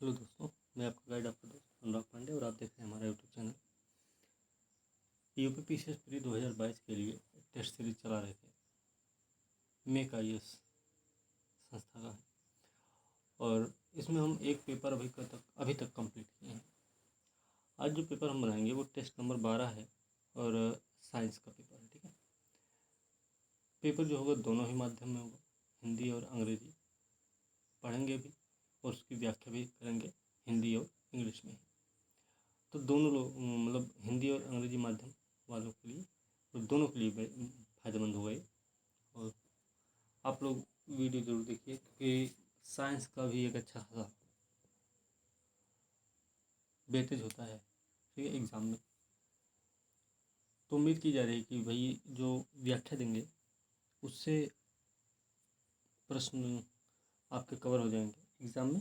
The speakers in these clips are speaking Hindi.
हेलो दोस्तों, मैं आपका गाइड आपका दोस्त अनुराग पांडे और आप देख रहे हैं हमारा YouTube channel. UP PCS pre 2022 के लिए टेस्ट सीरीज चला रहे थे। मेक आईएएस संस्था का है और इसमें हम एक पेपर अभी तक कंप्लीट किए हैं। आज जो पेपर हम बनाएंगे वो टेस्ट नंबर 12 है और साइंस का पेपर है। ठीक है, पेपर जो होगा दोनों ही माध्यम में होगा, हिंदी और अंग्रेजी पढ़ेंगे भी और उसकी व्याख्या भी करेंगे हिंदी और इंग्लिश में ही। तो दोनों लोग मतलब हिंदी और अंग्रेजी माध्यम वालों के लिए और दोनों के लिए फ़ायदेमंद होगा ये। और आप लोग वीडियो ज़रूर देखिए क्योंकि साइंस का भी एक अच्छा खासा वेटेज होता है, ठीक है, एग्ज़ाम में। तो उम्मीद की जा रही है कि भाई जो व्याख्या देंगे उससे प्रश्न आपके कवर हो जाएंगे एग्ज़ाम में।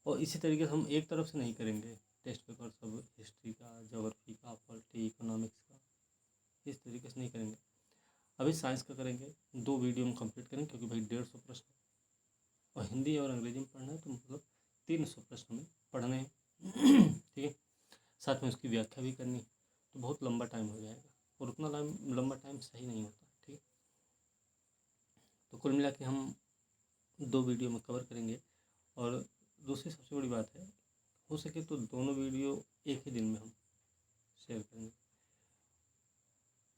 और इसी तरीके से हम एक तरफ से नहीं करेंगे टेस्ट पेपर सब, हिस्ट्री का, ज्योग्राफी का, पॉलिटी, इकोनॉमिक्स का, इस तरीके से नहीं करेंगे। अभी साइंस का करेंगे, 2 वीडियो में कंप्लीट करेंगे क्योंकि भाई 150 प्रश्न और हिंदी और अंग्रेजी में पढ़ना है तो मतलब 300 प्रश्न में पढ़ने हैं। ठीक है, साथ में उसकी व्याख्या भी करनी है तो बहुत लंबा टाइम हो जाएगा और उतना लंबा टाइम सही नहीं होता। ठीक है, तो कुल मिला के हम 2 वीडियो में कवर करेंगे। और दूसरी सबसे बड़ी बात है, हो सके तो दोनों वीडियो एक ही दिन में हम शेयर करेंगे।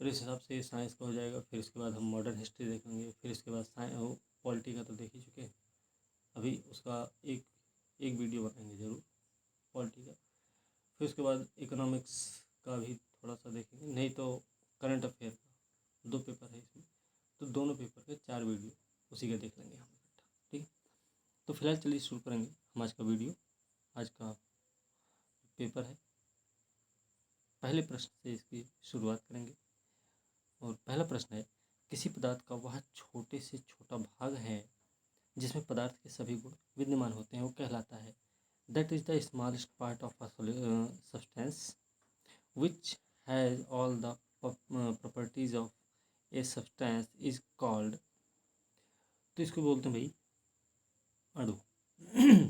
फिर इस हिसाब से साइंस का हो जाएगा, फिर इसके बाद हम मॉडर्न हिस्ट्री देखेंगे, फिर इसके बाद पॉलिटी का तो देख ही चुके हैं, अभी उसका एक एक वीडियो बनाएंगे ज़रूर पॉलिटी का। फिर उसके बाद इकोनॉमिक्स का भी थोड़ा सा देखेंगे, नहीं तो करंट अफेयर का 2 पेपर है इसमें, तो दोनों पेपर के 4 वीडियो उसी का देख लेंगे हम इकट्ठा। ठीक है, तो फिलहाल चलिए शुरू करेंगे हम आज का वीडियो। आज का पेपर है, पहले प्रश्न से इसकी शुरुआत करेंगे। और पहला प्रश्न है, किसी पदार्थ का वह छोटे से छोटा भाग है जिसमें पदार्थ के सभी गुण विद्यमान होते हैं वो कहलाता है। That is the smallest part of a substance which has all the properties of a substance is called. तो इसको बोलते हैं भाई अणु।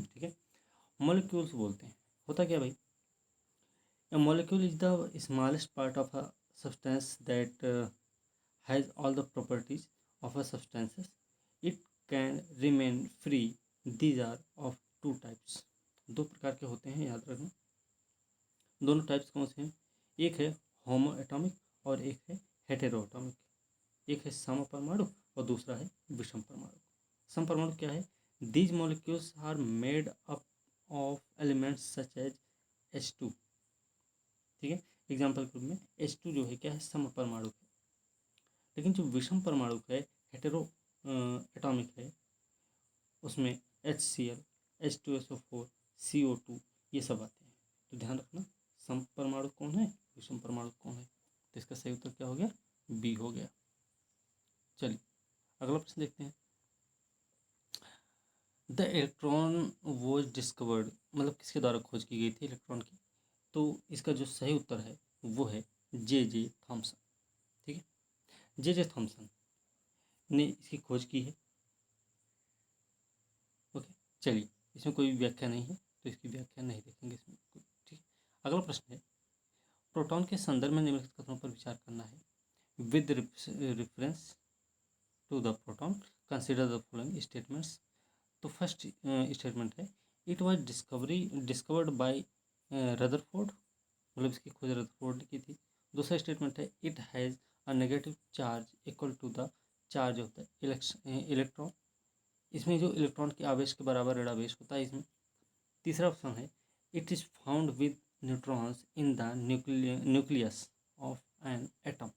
ठीक है, मॉलिक्यूल्स बोलते हैं। होता क्या भाई, a molecule is the smallest part of a substance that has all the properties of a substance. It can remain free. These are of 2 types. 2 प्रकार के होते हैं, याद रखना। दोनों टाइप्स कौन से हैं? एक है होमो एटॉमिक और एक है हेटेरो एटॉमिक। एक है सम परमाणु और दूसरा है विषम परमाणु। सम परमाणु क्या है? These molecules are made up of elements such as H2। ठीक है, एग्जाम्पल के रूप में H2 जो है क्या है, सम परमाणु है। लेकिन जो विषम परमाणु है, हेटेरो एटॉमिक है, उसमें HCl, H2SO4, CO2 ये सब आते हैं। तो ध्यान रखना, सम परमाणु कौन है, विषम परमाणु कौन है। तो इसका सही उत्तर क्या हो गया? बी हो गया। चलिए अगला प्रश्न देखते हैं। द इलेक्ट्रॉन वॉज डिस्कवर्ड, मतलब किसके द्वारा खोज की गई थी इलेक्ट्रॉन की? तो इसका जो सही उत्तर है वो है J.J. थॉमसन। ठीक है, J.J. थॉमसन ने इसकी खोज की है। ओके, चलिए इसमें कोई व्याख्या नहीं है तो इसकी व्याख्या नहीं देखेंगे इसमें। ठीक, अगला प्रश्न है, प्रोटॉन के संदर्भ में निम्नलिखित कथनों पर विचार करना है। With reference to the proton consider the following statements. तो फर्स्ट स्टेटमेंट है, it was discovered by Rutherford, मतलब इसकी खोज रदरफोर्ड ने की थी। दूसरा स्टेटमेंट है, it has a negative charge equal to the charge of the electron. इसमें जो इलेक्ट्रॉन के आवेश के बराबर ऋणावेश होता है इसमें। तीसरा ऑप्शन है, it is found with neutrons in the nucleus of an atom.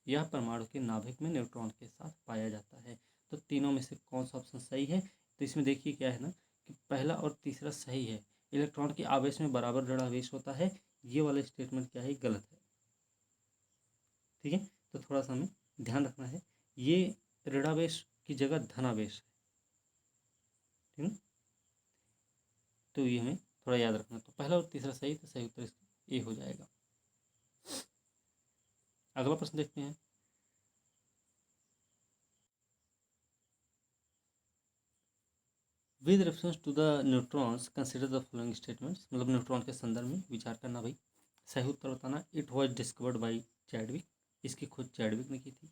यह परमाणु के नाभिक में न्यूट्रॉन के साथ पाया जाता है। तो तीनों में से कौन सा ऑप्शन सही है? तो इसमें देखिए क्या है ना कि पहला और तीसरा सही है। इलेक्ट्रॉन के आवेश में बराबर ऋणावेश होता है, ये वाला स्टेटमेंट क्या है, गलत है। ठीक है, तो थोड़ा सा हमें ध्यान रखना है, ये ऋणावेश की जगह धनावेश है। ठीक है, तो ये हमें थोड़ा याद रखना। तो पहला और तीसरा सही, तो सही उत्तर इसका ए हो जाएगा। अगला प्रश्न देखते हैं। With reference to the neutrons consider the following statements, मतलब न्यूट्रॉन के संदर्भ में विचार करना भाई, सही उत्तर बताना। It was discovered by Chadwick, इसकी खोज चैडविक ने की थी।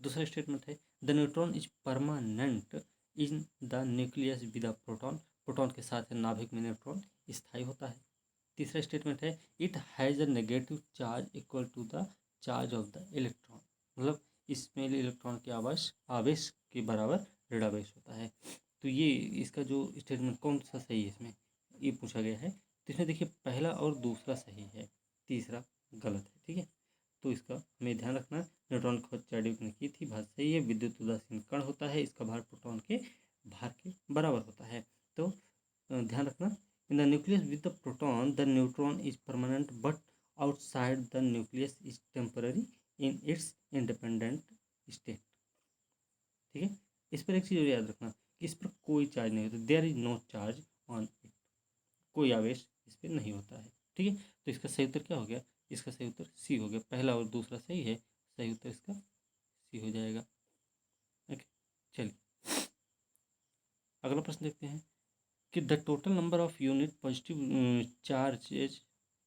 दूसरा स्टेटमेंट है the neutron is permanent in the nucleus with a proton, proton के साथ नाभिक में न्यूट्रॉन स्थायी होता है। तीसरा स्टेटमेंट है it has a negative charge equal to the charge of the electron, मतलब इसमें इलेक्ट्रॉन के आवेश के बराबर ऋणावेश होता है। तो ये इसका जो स्टेटमेंट कौन सा सही है इसमें ये पूछा गया है। तो इसमें देखिए पहला और दूसरा सही है, तीसरा गलत है। ठीक है, तो इसका हमें ध्यान रखना। न्यूट्रॉन की खोज चैडविक ने की थी, बात सही है। विद्युत उदासीन कण होता है, इसका भार प्रोटॉन के भार के बराबर होता है। तो ध्यान रखना, इन the nucleus with the proton the neutron is permanent but outside the nucleus is temporary in its independent state. ठीक है, इस पर एक चीज़ और याद रखना कि इस पर कोई चार्ज नहीं होता, there is no charge on it, कोई आवेश इस पर नहीं होता है। ठीक है, तो इसका सही उत्तर क्या हो गया, इसका सही उत्तर सी हो गया। पहला और दूसरा सही है, सही उत्तर इसका सी हो जाएगा। ओके, चलिए अगला प्रश्न देखते हैं कि the total number of unit positive charges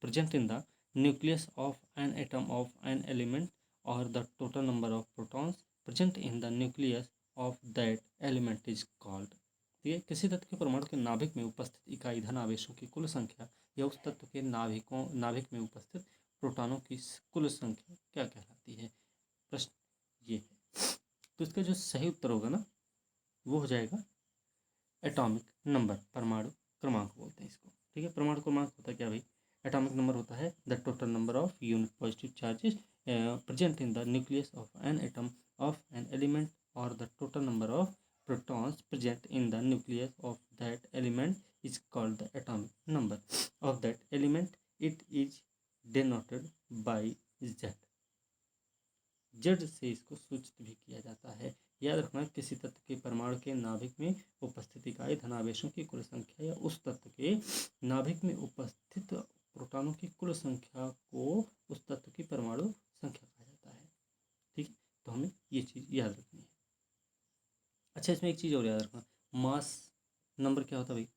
present in the nucleus of an atom of an element और the total number of protons present in the nucleus of that element is called. ठीक है, किसी तत्व के परमाणु के नाभिक में उपस्थित इकाई धन आवेशों की कुल संख्या या उस तत्व के नाभिक में उपस्थित प्रोटॉनों की कुल संख्या क्या कहलाती है। प्रश्न ये है, तो इसका जो सही उत्तर होगा ना वो हो जाएगा एटॉमिक नंबर, परमाणु क्रमांक बोलते हैं इसको। ठीक है, परमाणु क्रमांक होता है क्या भाई, एटॉमिक नंबर होता है the total number of unit positive charges present in the nucleus of an atom of an element और the total number of protons present in the nucleus of that element is called the atomic number of that element. It is denoted by Z, Z से इसको सूचित भी किया जाता है। याद रखना, किसी तत्व के परमाणु के नाभिक में उपस्थित इकाई धनावेशों की कुल संख्या या उस तत्व के नाभिक में उपस्थित प्रोटॉनों की कुल संख्या को उस तत्व की परमाणु संख्या कहा जाता है। ठीक है, तो हमें ये चीज़ याद रखनी है। अच्छा, इसमें एक चीज़ और याद रखना, मास नंबर क्या होता है भाई,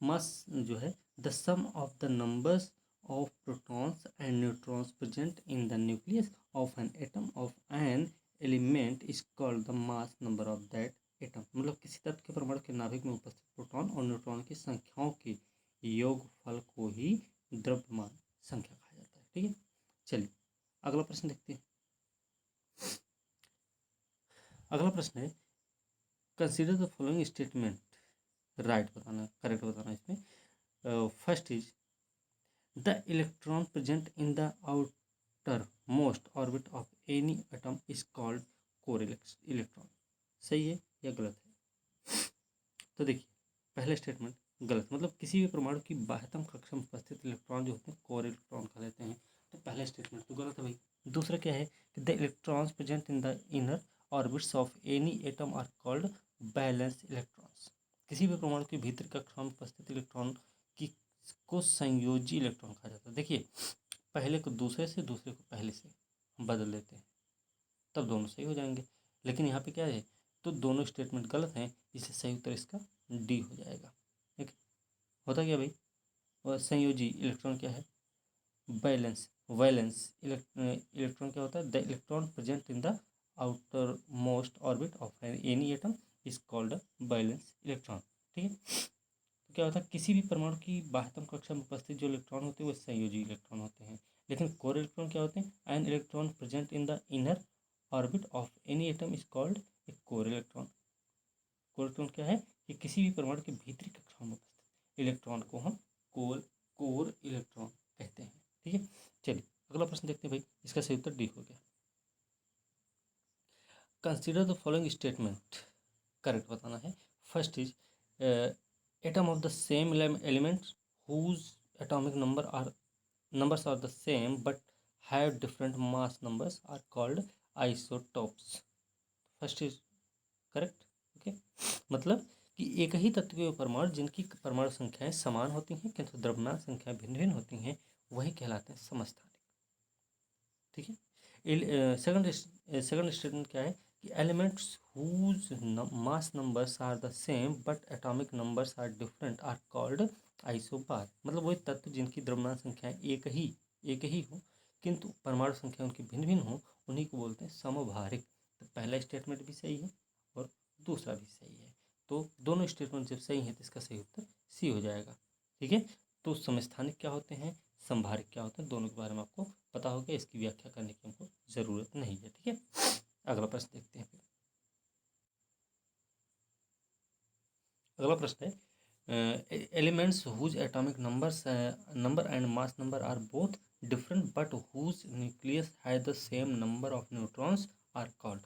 मास जो है the sum of the numbers of protons and neutrons present in the nucleus of an atom of an element is called the mass number of that atom। मतलब किसी तत्व के परमाणु के नाभिक में उपस्थित प्रोटॉन और न्यूट्रॉन की संख्याओं के योगफल को ही द्रव्यमान संख्या कहा जाता है। ठीक है, चलिए अगला प्रश्न देखते हैं। अगला प्रश्न है consider the following statement, right बताना, करेक्ट बताना इसमें। First is the electron present in the outermost orbit of any atom is called core electron। सही है या गलत है, तो देखिए पहला स्टेटमेंट गलत, मतलब किसी भी परमाणु की बाह्यतम कक्षा में उपस्थित इलेक्ट्रॉन जो होते हैं कोर इलेक्ट्रॉन कहलाते हैं, तो पहला स्टेटमेंट तो गलत है भाई। दूसरा क्या है कि the electrons present in the inner orbits of any atom are called valence electrons, किसी भी परमाणु के भीतर कक्षा में उपस्थित इलेक्ट्रॉन की को संयोजी इलेक्ट्रॉन कहा जाता है। देखिए पहले को दूसरे से, दूसरे को पहले से बदल देते हैं तब दोनों सही हो जाएंगे, लेकिन यहाँ पे क्या है, तो दोनों स्टेटमेंट गलत हैं, इससे सही उत्तर इसका डी हो जाएगा। ठीक, होता क्या भाई, और संयोजी इलेक्ट्रॉन क्या है, बैलेंस वैलेंस इलेक्ट्रॉन क्या होता है, the electron present in the outer most orbit of any atom is called balance electron. ठीक है, क्या होता है, किसी भी परमाणु की बाह्यतम कक्षा में उपस्थित जो इलेक्ट्रॉन होते हैं वो संयोजी इलेक्ट्रॉन होते हैं, लेकिन कोर इलेक्ट्रॉन क्या होते हैं, an electron present in the inner orbit of any atom is called a core electron. Core electron क्या है कि किसी भी परमाणु के भीतरी कक्षा में उपस्थित इलेक्ट्रॉन को हम कोर इलेक्ट्रॉन कहते हैं। ठीक है, चलिए अगला प्रश्न देखते हैं भाई, इसका सही उत्तर डी हो गया। Consider the following statement, correct बताना है। First is atom of the same element whose atomic numbers are the same but have different mass numbers are called isotopes। First is correct. Okay, मतलब कि एक ही तत्व के परमाणु जिनकी परमाणु संख्याएं समान होती हैं किंतु द्रव्यमान संख्याएं भिन्न भिन्न होती हैं वही कहलाते हैं समस्थानिक। ठीक है, सेकंड स्टेटमेंट क्या है कि elements whose mass numbers are the same but atomic numbers are different are called isobar. मतलब वही तत्व जिनकी द्रव्यमान संख्याएं एक ही हो किंतु परमाणु संख्या उनकी भिन्न भिन्न हो, उन्हीं को बोलते हैं समभारिक। तो पहला स्टेटमेंट भी सही है और दूसरा भी सही है। तो दोनों स्टेटमेंट जब सही है तो इसका सही उत्तर सी हो जाएगा। ठीक है, तो समस्थानिक क्या होते हैं, संभारिक क्या होते हैं, दोनों के बारे में आपको पता हो गया, इसकी व्याख्या करने की हमको ज़रूरत नहीं है। ठीक है, अगला प्रश्न देखते हैं। अगला प्रश्न है elements whose atomic number and mass number are both different but whose nucleus has the same number of neutrons are called.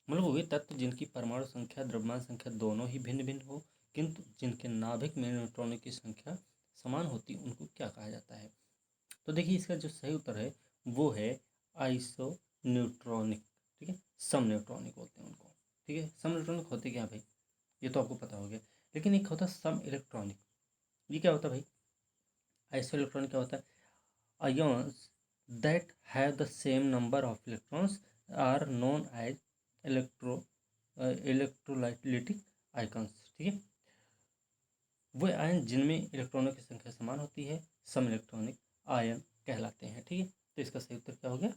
मतलब वे तत्व जिनकी परमाणु संख्या द्रव्यमान संख्या दोनों ही भिन्न भिन्न हो किंतु जिनके नाभिक में न्यूट्रॉनों की संख्या समान होती, उनको क्या कहा जाता है। तो देखिए इसका जो सही उत्तर है वो है आइसो न्यूट्रॉनिक। ठीक है, सम न्यूट्रॉनिक बोलते हैं उनको। ठीक है, सम न्यूट्रॉनिक होते क्या भाई, ये तो आपको पता हो गया। लेकिन एक होता है सम इलेक्ट्रॉनिक। ये क्या होता है भाई, आइसो इलेक्ट्रॉनिक क्या होता है, ions that have the same number of electrons are known as electrolytic ions. ठीक है, वे आयन जिनमें इलेक्ट्रॉनों की संख्या समान होती है सम इलेक्ट्रॉनिक आयन कहलाते हैं। ठीक है, तो इसका सही उत्तर क्या हो गया,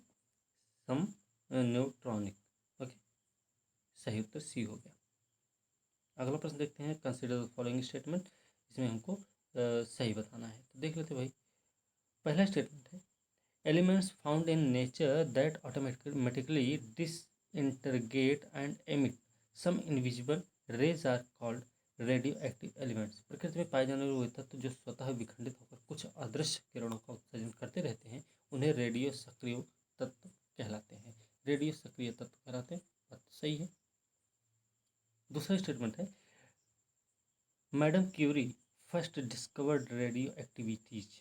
सम न्यूट्रॉनिक। ओके, सही उत्तर सी हो गया। अगला प्रश्न देखते हैं, कंसिडर द फॉलोइंग स्टेटमेंट। इसमें हमको सही बताना है, तो देख लेते भाई। पहला स्टेटमेंट है elements found in nature that automatically disintegrate and emit some invisible rays are called radio active elements. प्रकृति में पाए जाने वाले तत्व जो स्वतः विखंडित होकर कुछ अदृश्य किरणों का उत्सर्जन करते रहते हैं उन्हें रेडियो सक्रिय तत्व कहलाते हैं। रेडियो सक्रिय तत्व कहलाते हैं, बात सही है। दूसरा स्टेटमेंट है madam Curie first discovered radio activities.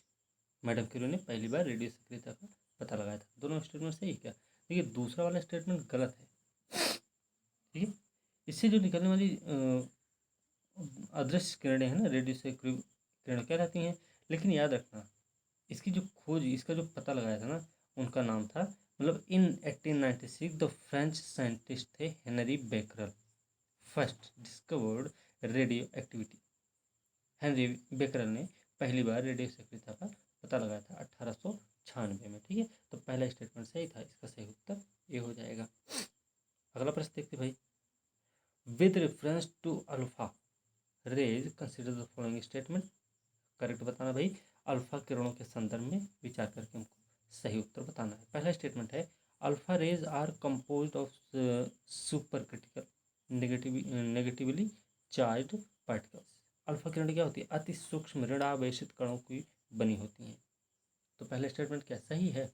Madam Curie ने पहली बार रेडियो सक्रियता का पता लगाया था। दोनों स्टेटमेंट सही है क्या, देखिए दूसरा वाला स्टेटमेंट गलत है। ठीक है, इससे जो निकलने वाली अदृश्य किरणें हैं ना, रेडियो सक्रिय किरणें क्या रहती हैं, लेकिन याद रखना इसकी जो खोज, इसका जो पता लगाया था ना, उनका नाम था, मतलब इन 1896 द फ्रेंच साइंटिस्ट थे Henry Becquerel first discovered radio activity. Henry Becquerel ने पहली बार रेडियो सक्रियता का पता लगाया था 1896 में। ठीक है, तो पहला स्टेटमेंट सही था, इसका सही उत्तर ये हो जाएगा। अगला प्रश्न देखते भाई, with reference to alpha rays consider the following statement. Correct बताना भाई, अल्फा किरणों के संदर्भ में विचार करके हमको सही उत्तर बताना है। पहला स्टेटमेंट है alpha rays are composed of super critical negatively charged particles. Alpha किरण क्या होती है, अति सूक्ष्म ऋणावेशित कणों की बनी होती हैं। तो पहला स्टेटमेंट क्या सही है,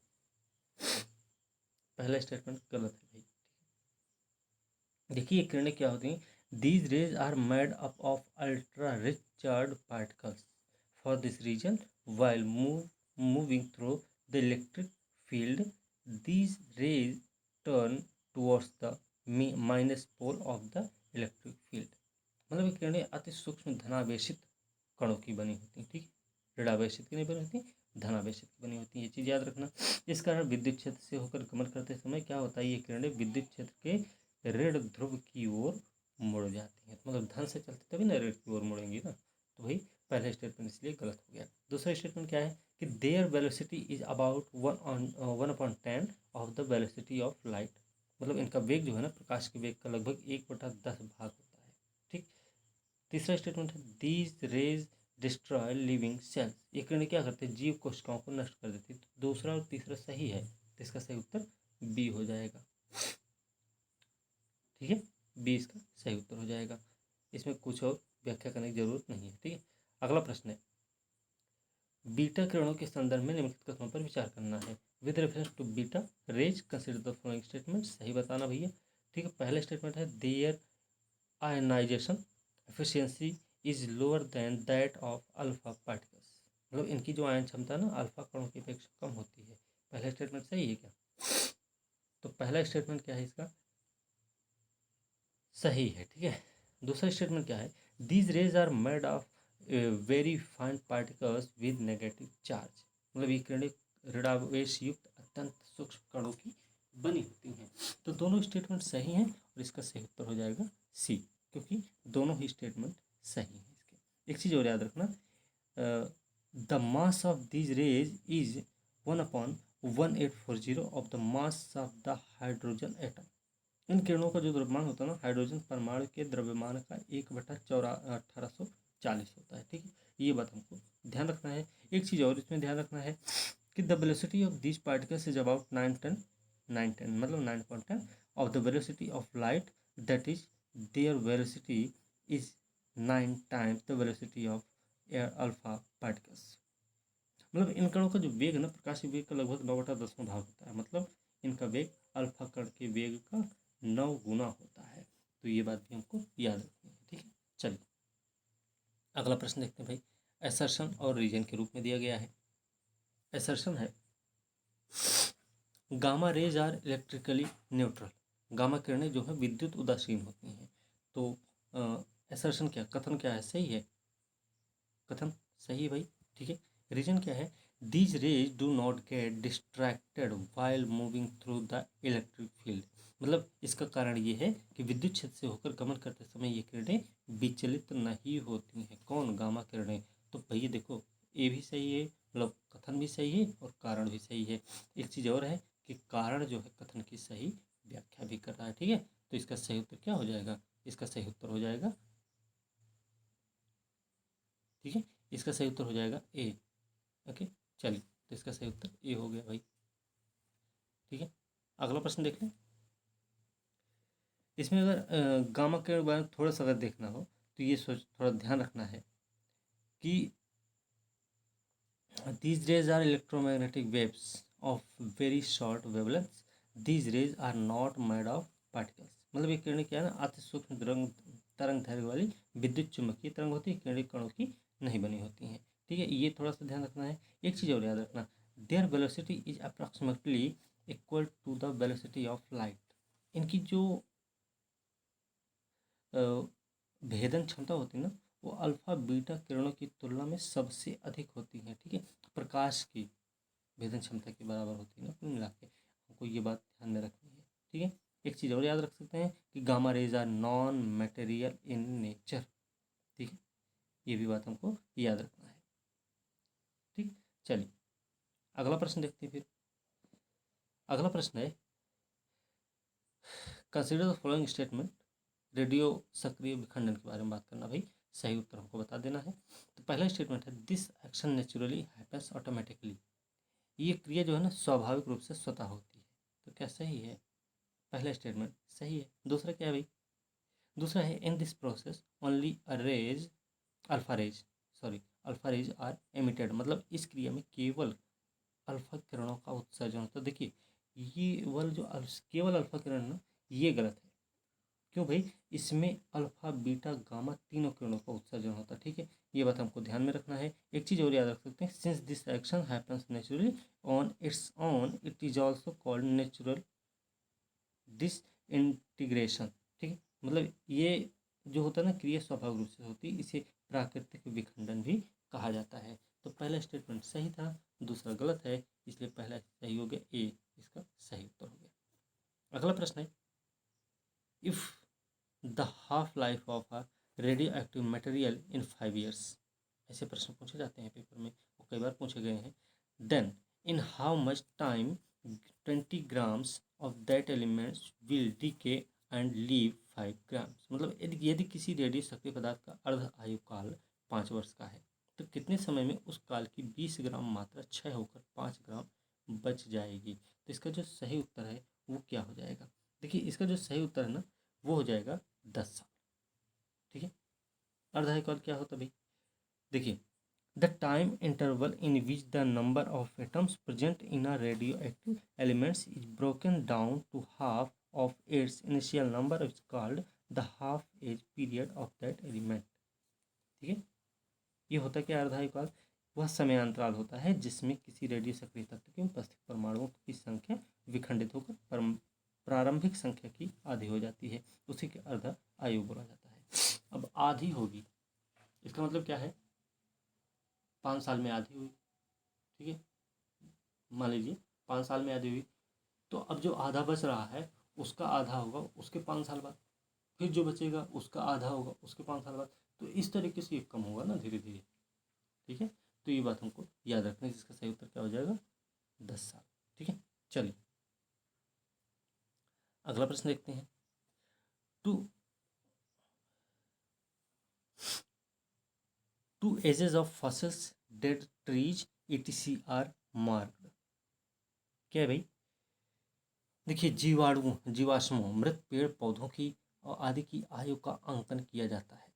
पहला स्टेटमेंट गलत है भाई। देखिए किरणें क्या होती हैं, these rays are made up of ultra rich charge particles for this reason while moving through the electric field these rays turn towards the minus pole of the electric field। मतलब ये किरणें अति सूक्ष्म धनावेशित कणों की बनी होती हैं। ठीक, ऋणावेशित की नहीं बनी होती, धनावेशित की बनी होती है, ये चीज़ याद रखना। इस कारण विद्युत क्षेत्र से होकर गमन करते समय क्या होता है, ये किरणें विद्युत क्षेत्र के ऋण ध्रुव की ओर मुड़ जाती हैं। मतलब धन से चलते तभी ना ऋण की ओर मुड़ेंगी ना, तो भाई पहला स्टेटमेंट इसलिए गलत हो गया। दूसरा स्टेटमेंट क्या है कि there velocity is about 1/10 of the velocity of light. मतलब इनका वेग जो है ना, प्रकाश के वेग का लगभग 1/10 भाग होता है। ठीक, तीसरा स्टेटमेंट है these raise destroy living cells. ये किरणें क्या करते हैं, जीव कोशिकाओं को नष्ट कर देती है। तो दूसरा और तीसरा सही है, तो इसका सही उत्तर बी हो जाएगा। ठीक है, बी इसका सही उत्तर हो जाएगा, इसमें कुछ और व्याख्या करने की जरूरत नहीं है। ठीक है, अगला प्रश्न है बीटा किरणों के संदर्भ में निम्नलिखित कथनों पर विचार करना है। With reference to beta rays consider the following statement. सही बताना भैया। ठीक है, पहला स्टेटमेंट है their ionization efficiency is lower than that of alpha particles. मतलब इनकी जो आयन क्षमता ना अल्फा कणों की अपेक्षा कम होती है। पहला स्टेटमेंट सही है क्या, तो पहला स्टेटमेंट क्या है इसका सही है। ठीक है, दूसरा स्टेटमेंट क्या है, these rays are made of very fine particles with negative charge. मतलब ये किरणें ऋणावेश युक्त अत्यंत सूक्ष्म कणों की बनी होती हैं। तो दोनों स्टेटमेंट सही हैं और इसका सही उत्तर हो जाएगा सी, क्योंकि दोनों ही स्टेटमेंट सही हैं इसके। एक चीज़ और याद रखना, the mass of these rays is 1/1840 of the mass of the hydrogen atom. इन किरणों का जो द्रव्यमान होता है ना, हाइड्रोजन परमाणु के द्रव्यमान का 1/1840 होता है। ठीक है, ये बात हमको ध्यान रखना है। एक चीज़ और इसमें ध्यान रखना है कि the velocity of this particles is about 910 मतलब 9.10 of the velocity of light, that is there velocity is 9 times the velocity of air alpha particles. मतलब इन कणों का जो वेग है ना, प्रकाश के वेग का लगभग 9/10वां भाग होता है। मतलब इनका वेग अल्फा कण के वेग का 9 गुना होता है। तो ये बात भी हमको याद रखनी है। ठीक है, चलिए अगला प्रश्न देखते हैं भाई। असर्शन और रीजन के रूप में दिया गया है। असर्शन है gamma rays are electrically neutral. Gamma किरणें जो है विद्युत उदासीन होती हैं। तो असर्शन क्या, कथन क्या है, सही है, कथन सही है भाई। ठीक है, रीजन क्या है, these raise do not get distracted while moving through the electric field. मतलब इसका कारण ये है कि विद्युत क्षेत्र से होकर गमन करते समय ये किरणें विचलित नहीं होती हैं। कौन, गामा किरणें। तो भैया देखो, ये भी सही है, मतलब कथन भी सही है और कारण भी सही है। एक चीज़ और है कि कारण जो है कथन की सही व्याख्या भी कर रहा है। ठीक है, तो इसका सही उत्तर क्या हो जाएगा, इसका सही उत्तर हो जाएगा, ठीक है, इसका सही उत्तर हो जाएगा ए। ओके, चलिए तो इसका सही उत्तर ए हो गया भाई। ठीक है, अगला प्रश्न देख लें। इसमें अगर गामा के बारे में थोड़ा सा अगर देखना हो तो ये सोच थोड़ा ध्यान रखना है कि these rays are electromagnetic waves of very short wavelengths. These rays are not made of particles. मतलब ये किरणें क्या है ना, अति सूक्ष्म तरंग दैर्घ्य वाली विद्युत चुम्बकीय तरंग होती है, किरणें कणों की नहीं बनी होती हैं। ठीक है, ये थोड़ा सा ध्यान रखना है। एक चीज़ और याद रखना, their velocity is approximately equal to the velocity of light. इनकी जो भेदन क्षमता होती है ना, वो अल्फा बीटा किरणों की तुलना में सबसे अधिक होती है। ठीक है, प्रकाश की भेदन क्षमता के बराबर होती है ना, कुल मिला के हमको ये बात ध्यान में रखनी है। ठीक है, एक चीज़ और याद रख सकते हैं कि gamma rays are non material in nature. ठीक है, ये भी बात हमको याद रखना है। ठीक, चलिए अगला प्रश्न देखते हैं। फिर अगला प्रश्न है, consider the following statement. Radio सक्रिय विखंडन के बारे में बात करना भाई, सही उत्तर हमको बता देना है। तो पहला स्टेटमेंट है, this action naturally happens automatically. ये क्रिया जो है ना स्वाभाविक रूप से स्वतः होती है। तो क्या सही है, पहला स्टेटमेंट सही है। दूसरा क्या है भाई, दूसरा है, in this process only alpha rays are emitted. मतलब इस क्रिया में केवल अल्फा किरणों का उत्सर्जन होता है। देखिए ये वाला जो केवल अल्फा किरण ना, ये गलत है। क्यों भाई, इसमें अल्फा बीटा गामा तीनों किरणों का उत्सर्जन होता है। ठीक है, ये बात हमको ध्यान में रखना है। एक चीज़ और याद रख सकते हैं, since this action happens naturally on its own it is also called natural disintegration. ठीक है, मतलब ये जो होता है ना, क्रिया स्वाभाविक रूप से होती है, इसे प्राकृतिक विखंडन भी कहा जाता है। तो पहला स्टेटमेंट सही था, दूसरा गलत है, इसलिए पहला सही हो गया, ए इसका सही उत्तर हो गया। अगला प्रश्न है, if the half life of a radio active material in 5 years. ऐसे प्रश्न पूछे जाते हैं पेपर में, वो कई बार पूछे गए हैं। Then in how much time 20 grams of that elements will decay and leave 5 grams. मतलब यदि किसी रेडियो सक्रिय पदार्थ का अर्ध आयु काल 5 वर्ष का है, तो कितने समय में उस काल की 20 ग्राम मात्रा क्षय होकर 5 ग्राम बच जाएगी। तो इसका जो सही उत्तर है वो क्या हो जाएगा। देखिए इसका जो सही उत्तर है ना, वो हो जाएगा 10 साल। ठीक है, अर्धायुकाल क्या होता भाई, देखिए the time interval in which the number of atoms present in a radio active elements is broken down to half of its initial number is called the half age period of that element. ठीक है, ये होता क्या अर्धायुकाल, वह समयांतराल होता है जिसमें किसी रेडियो सक्रिय तत्व के उपस्थित परमाणुओं की संख्या विखंडित होकर प्रारंभिक संख्या की आधी हो जाती है, उसी के अर्ध आयु बोला जाता है। अब आधी होगी, इसका मतलब क्या है, 5 साल में आधी हुई। ठीक है, मान लीजिए 5 साल में आधी हुई, तो अब जो आधा बच रहा है उसका आधा होगा उसके 5 साल बाद, फिर जो बचेगा उसका आधा होगा उसके 5 साल बाद। तो इस तरीके से ये कम होगा ना धीरे धीरे। ठीक है, तो ये बात हमको याद रखना है, जिसका सही उत्तर क्या हो जाएगा 10 साल। ठीक है, चलिए अगला प्रश्न देखते हैं। To ages of fossils dead trees etc are marked. क्या है भाई, देखिए जीवाश्मों मृत पेड़ पौधों की और आदि की आयु का अंकन किया जाता है।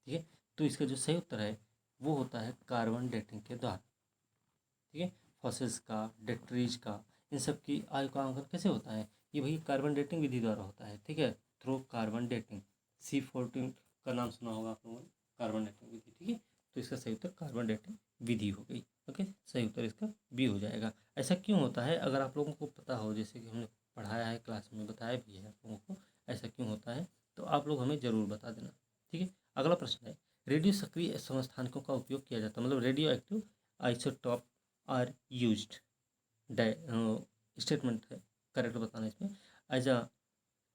ठीक है, तो इसका जो सही उत्तर है वो होता है कार्बन डेटिंग के द्वारा। ठीक है, फॉसिल्स का, डेड ट्रीज का, इन सब की आयु का अंकन कैसे होता है, ये भाई कार्बन डेटिंग विधि द्वारा होता है। ठीक है, थ्रू कार्बन डेटिंग, C14 का नाम सुना होगा आप लोगों ने, कार्बन डेटिंग विधि। ठीक है, तो इसका सही उत्तर कार्बन डेटिंग विधि हो गई। ओके, सही उत्तर इसका बी हो जाएगा। ऐसा क्यों होता है, अगर आप लोगों को पता हो, जैसे कि हमने पढ़ाया है क्लास में, बताया भी है आप लोगों को ऐसा क्यों होता है, तो आप लोग हमें ज़रूर बता देना। ठीक है, अगला प्रश्न है, रेडियो सक्रिय समस्थानिकों का उपयोग किया जाता है, मतलब radio active isotope are used, statement है करेक्ट बताना इसमें, as a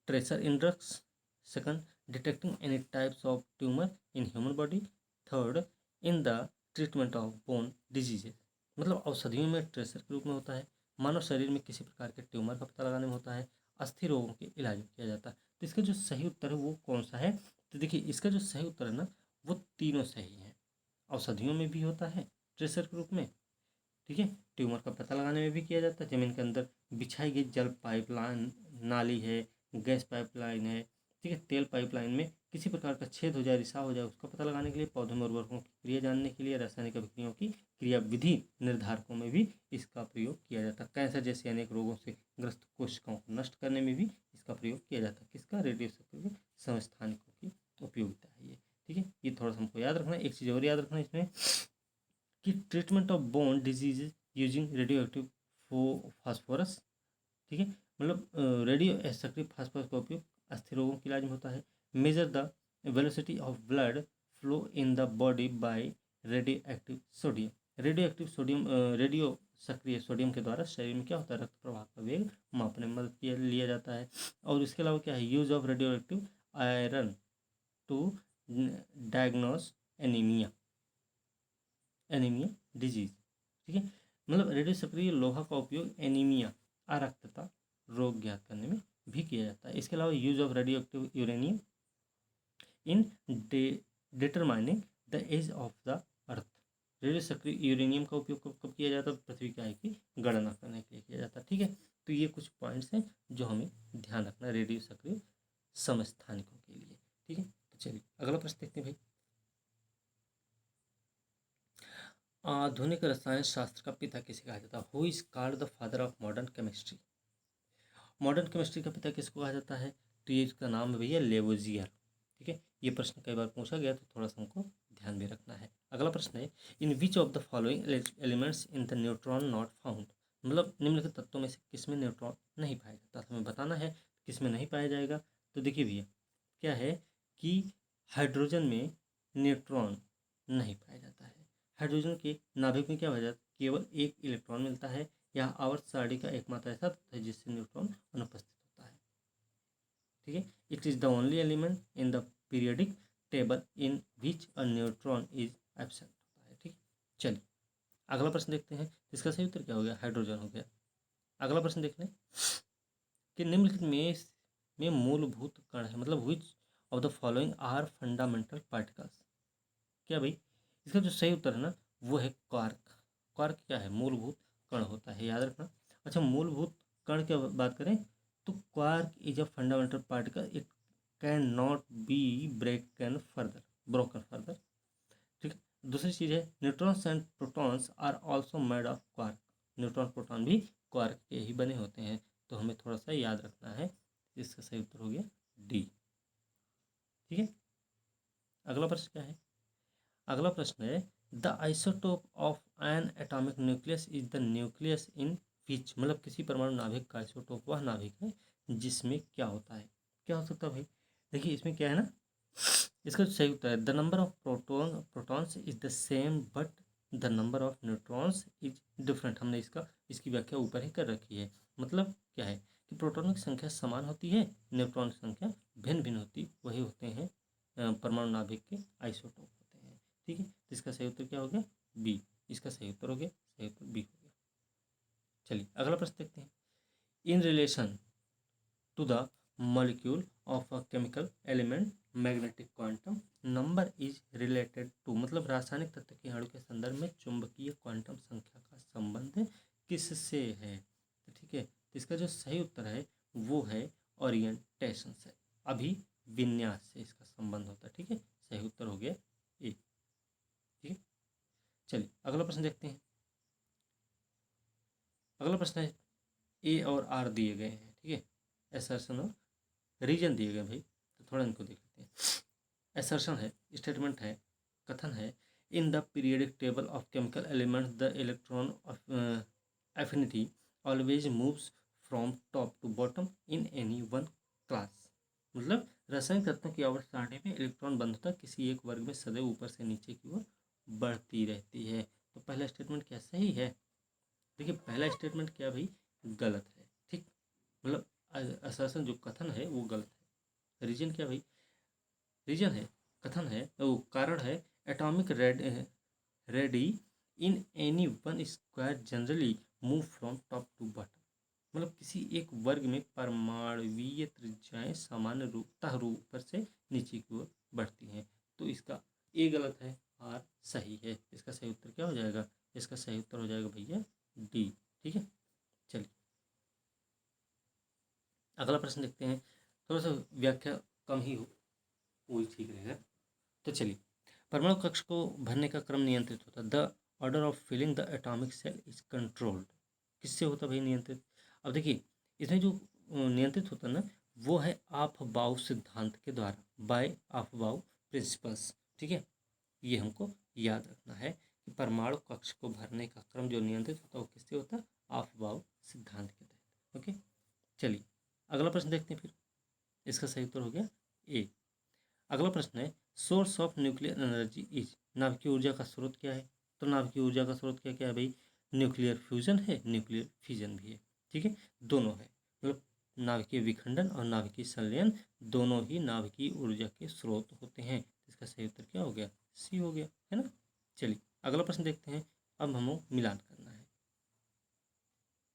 tracer in drugs, second detecting any types of tumour in human body, third in the treatment of bone diseases, मतलब औषधियों में ट्रेसर के रूप में होता है, मानव शरीर में किसी प्रकार के ट्यूमर का पता लगाने में होता है, अस्थि रोगों के इलाज में किया जाता है। तो इसका जो सही उत्तर है वो कौन सा है, तो देखिए इसका जो सही उत्तर है ना वो तीनों सही है। औषधियों में भी होता है ट्रेसर के रूप में, ठीक है, ट्यूमर का पता लगाने में भी किया जाता है, जमीन के अंदर बिछाई गई जल पाइपलाइन, नाली है, गैस पाइपलाइन है, ठीक है, तेल पाइपलाइन में किसी प्रकार का छेद हो जाए, रिसाव हो जाए, उसका पता लगाने के लिए, पौधों में उर्वरकों की क्रिया जानने के लिए, रासायनिक अभिक्रियाओं की क्रिया विधि निर्धारकों में भी इसका प्रयोग किया जाता है, कैंसर जैसे अनेक रोगों से ग्रस्त कोशिकाओं को नष्ट करने में भी इसका प्रयोग किया जाता है। किसका, रेडियो सक्रिय समस्थानिकों की उपयोगिता है ये। ठीक है, ये थोड़ा सा हमको याद रखना है। एक चीज़ और याद रखना है इसमें कि treatment of bone disease using radio active phosphorus, ठीक है, मतलब रेडियो सक्रिय फास्फोरस का उपयोग अस्थिर रोगों के इलाज में होता है। Measure the velocity of blood flow in the body by radio active sodium, radio active sodium, radio सक्रिय सोडियम के द्वारा शरीर में क्या होता है, रक्त प्रवाह का वेग मापने में मदद लिया जाता है। और इसके अलावा क्या है, use of radio active iron to diagnose anaemia disease. ठीक है, मतलब रेडियो सक्रिय लोहा का उपयोग एनीमिया अरक्तता रोग ज्ञात करने में भी किया जाता है। इसके अलावा use of radio active uranium in determining the age of the earth, radio सक्रिय यूरेनियम का उपयोग कब किया जाता है, पृथ्वी की आयु की गणना करने के लिए किया जाता है। ठीक है, तो ये कुछ पॉइंट्स हैं जो हमें ध्यान रखना है रेडियो सक्रिय समस्थानिकों के लिए। ठीक है, तो चलिए अगला प्रश्न देखते हैं भाई। आधुनिक रसायन शास्त्र का पिता किसे कहा जाता है, who is called the father of modern chemistry, modern chemistry का पिता किसको कहा जाता है, तो ये इसका नाम है भैया लेवोजियर। ठीक है, ये प्रश्न कई बार पूछा गया तो थोड़ा सा हमको ध्यान भी रखना है। अगला प्रश्न है, in which of the following elements in the neutron not found, मतलब निम्नलिखित तत्वों में से किसमें न्यूट्रॉन नहीं पाया जाता, हमें बताना है किसमें नहीं पाया जाएगा। तो देखिए भैया क्या है कि हाइड्रोजन में न्यूट्रॉन नहीं पाया जाता है, हाइड्रोजन के नाभिक में क्या हो जाता है, केवल एक इलेक्ट्रॉन मिलता है, यह आवर्त सारणी का एकमात्र ऐसा तत्व है जिससे न्यूट्रॉन अनुपस्थित होता है। ठीक है, it is the only element in the periodic table in which a neutron is absent होता है। ठीक, चलिए अगला प्रश्न देखते हैं, इसका सही उत्तर क्या हो गया, हाइड्रोजन हो गया। अगला प्रश्न देख लें कि निम्नलिखित में मूलभूत कण है, मतलब which of the following are fundamental particles, क्या भाई, इसका जो सही उत्तर है ना वो है क्वार्क। क्वार्क क्या है, मूलभूत कण होता है, याद रखना। अच्छा, मूलभूत कण की बात करें तो quark is a fundamental particle, it can not be broken further. ठीक है, दूसरी चीज़ है neutrons and protons are also made of quark, neutron proton भी क्वार्क के ही बने होते हैं, तो हमें थोड़ा सा याद रखना है। इसका सही उत्तर हो गया डी। ठीक है, अगला प्रश्न क्या है, अगला प्रश्न है the isotope of an atomic nucleus is the nucleus in which, मतलब किसी परमाणु नाभिक का आइसोटोप वह नाभिक है जिसमें क्या होता है, क्या हो सकता है भाई, देखिए इसमें क्या है ना, इसका जो सही उत्तर है the number of protons is the same but the number of neutrons is different, हमने इसकी व्याख्या ऊपर ही कर रखी है। मतलब क्या है कि प्रोटॉनों की संख्या समान होती है, न्यूट्रॉन की संख्या भिन्न भिन्न होती, वही होते हैं परमाणु नाभिक के आइसोटोप होते हैं। ठीक है, तो इसका सही उत्तर क्या हो गया? बी। इसका सही उत्तर हो गया, सही उत्तर बी हो गया। चलिए अगला प्रश्न देखते हैं। In relation to the molecule of a chemical element magnetic quantum number is related to, मतलब रासायनिक तत्व के अणु के संदर्भ में चुंबकीय क्वांटम संख्या का संबंध किससे है? तो ठीक है, तो इसका जो सही उत्तर है वो है ओरिएंटेशन से, अभी विन्यास से इसका संबंध होता है। ठीक है, सही उत्तर हो गया ए। ठीक है, चलिए अगला प्रश्न देखते हैं। अगला प्रश्न है ए और आर दिए गए हैं। ठीक है, असर्शन और रीजन दिए गए भाई, तो थोड़ा इनको देख लेते हैं। असर्शन है, स्टेटमेंट है, कथन है, in the periodic table of chemical elements the electron affinity always moves from top to bottom in any one class, मतलब रासायनिक तत्वों की आवर्त सारणी में इलेक्ट्रॉन बंधुता किसी एक वर्ग में सदैव ऊपर से नीचे की ओर बढ़ती रहती है। तो पहला स्टेटमेंट क्या सही है? देखिए पहला स्टेटमेंट क्या भाई गलत है। ठीक, मतलब असर्शन जो कथन है वो गलत है। रीजन क्या भाई? रीजन है, कथन है, वो कारण है, atomic radii in any one square generally move from top to bottom, मतलब किसी एक वर्ग में परमाणुवीय त्रिज्याएं सामान्य रूपतः ऊपर से नीचे की ओर बढ़ती हैं। तो इसका ए गलत है, आर सही है। इसका सही उत्तर क्या हो जाएगा? इसका सही उत्तर हो जाएगा भैया डी। ठीक है, चलिए अगला प्रश्न देखते हैं। थोड़ा सा व्याख्या कम ही हो वही ठीक रहेगा। तो चलिए, परमाणु कक्ष को भरने का क्रम नियंत्रित होता है। The order of filling the atomic shell is controlled, किससे होता भाई नियंत्रित? अब देखिए इसमें जो नियंत्रित होता है ना वो है ऑफ-बाउ सिद्धांत के द्वारा, बाय ऑफ-बाउ प्रिंसिपल्स। ठीक है, ये हमको याद रखना है कि परमाणु कक्ष को भरने का क्रम जो नियंत्रित होता है वो किससे होता है? ऑफ-बाउ सिद्धांत के तहत। ओके, चलिए अगला प्रश्न देखते हैं फिर। इसका सही उत्तर हो गया ए। अगला प्रश्न है source of nuclear energy is, नाभिकीय ऊर्जा का स्रोत क्या है? तो नाभिकीय ऊर्जा का स्रोत क्या क्या है भाई? न्यूक्लियर फ्यूजन है, न्यूक्लियर फिजन भी है। ठीक है, दोनों है, मतलब नाभिकीय विखंडन और नाभिकीय संलयन दोनों ही नाभिकीय ऊर्जा के स्रोत होते हैं। इसका सही उत्तर क्या हो गया? सी हो गया, है ना। चलिए अगला प्रश्न देखते हैं। अब हमें मिलान करना है,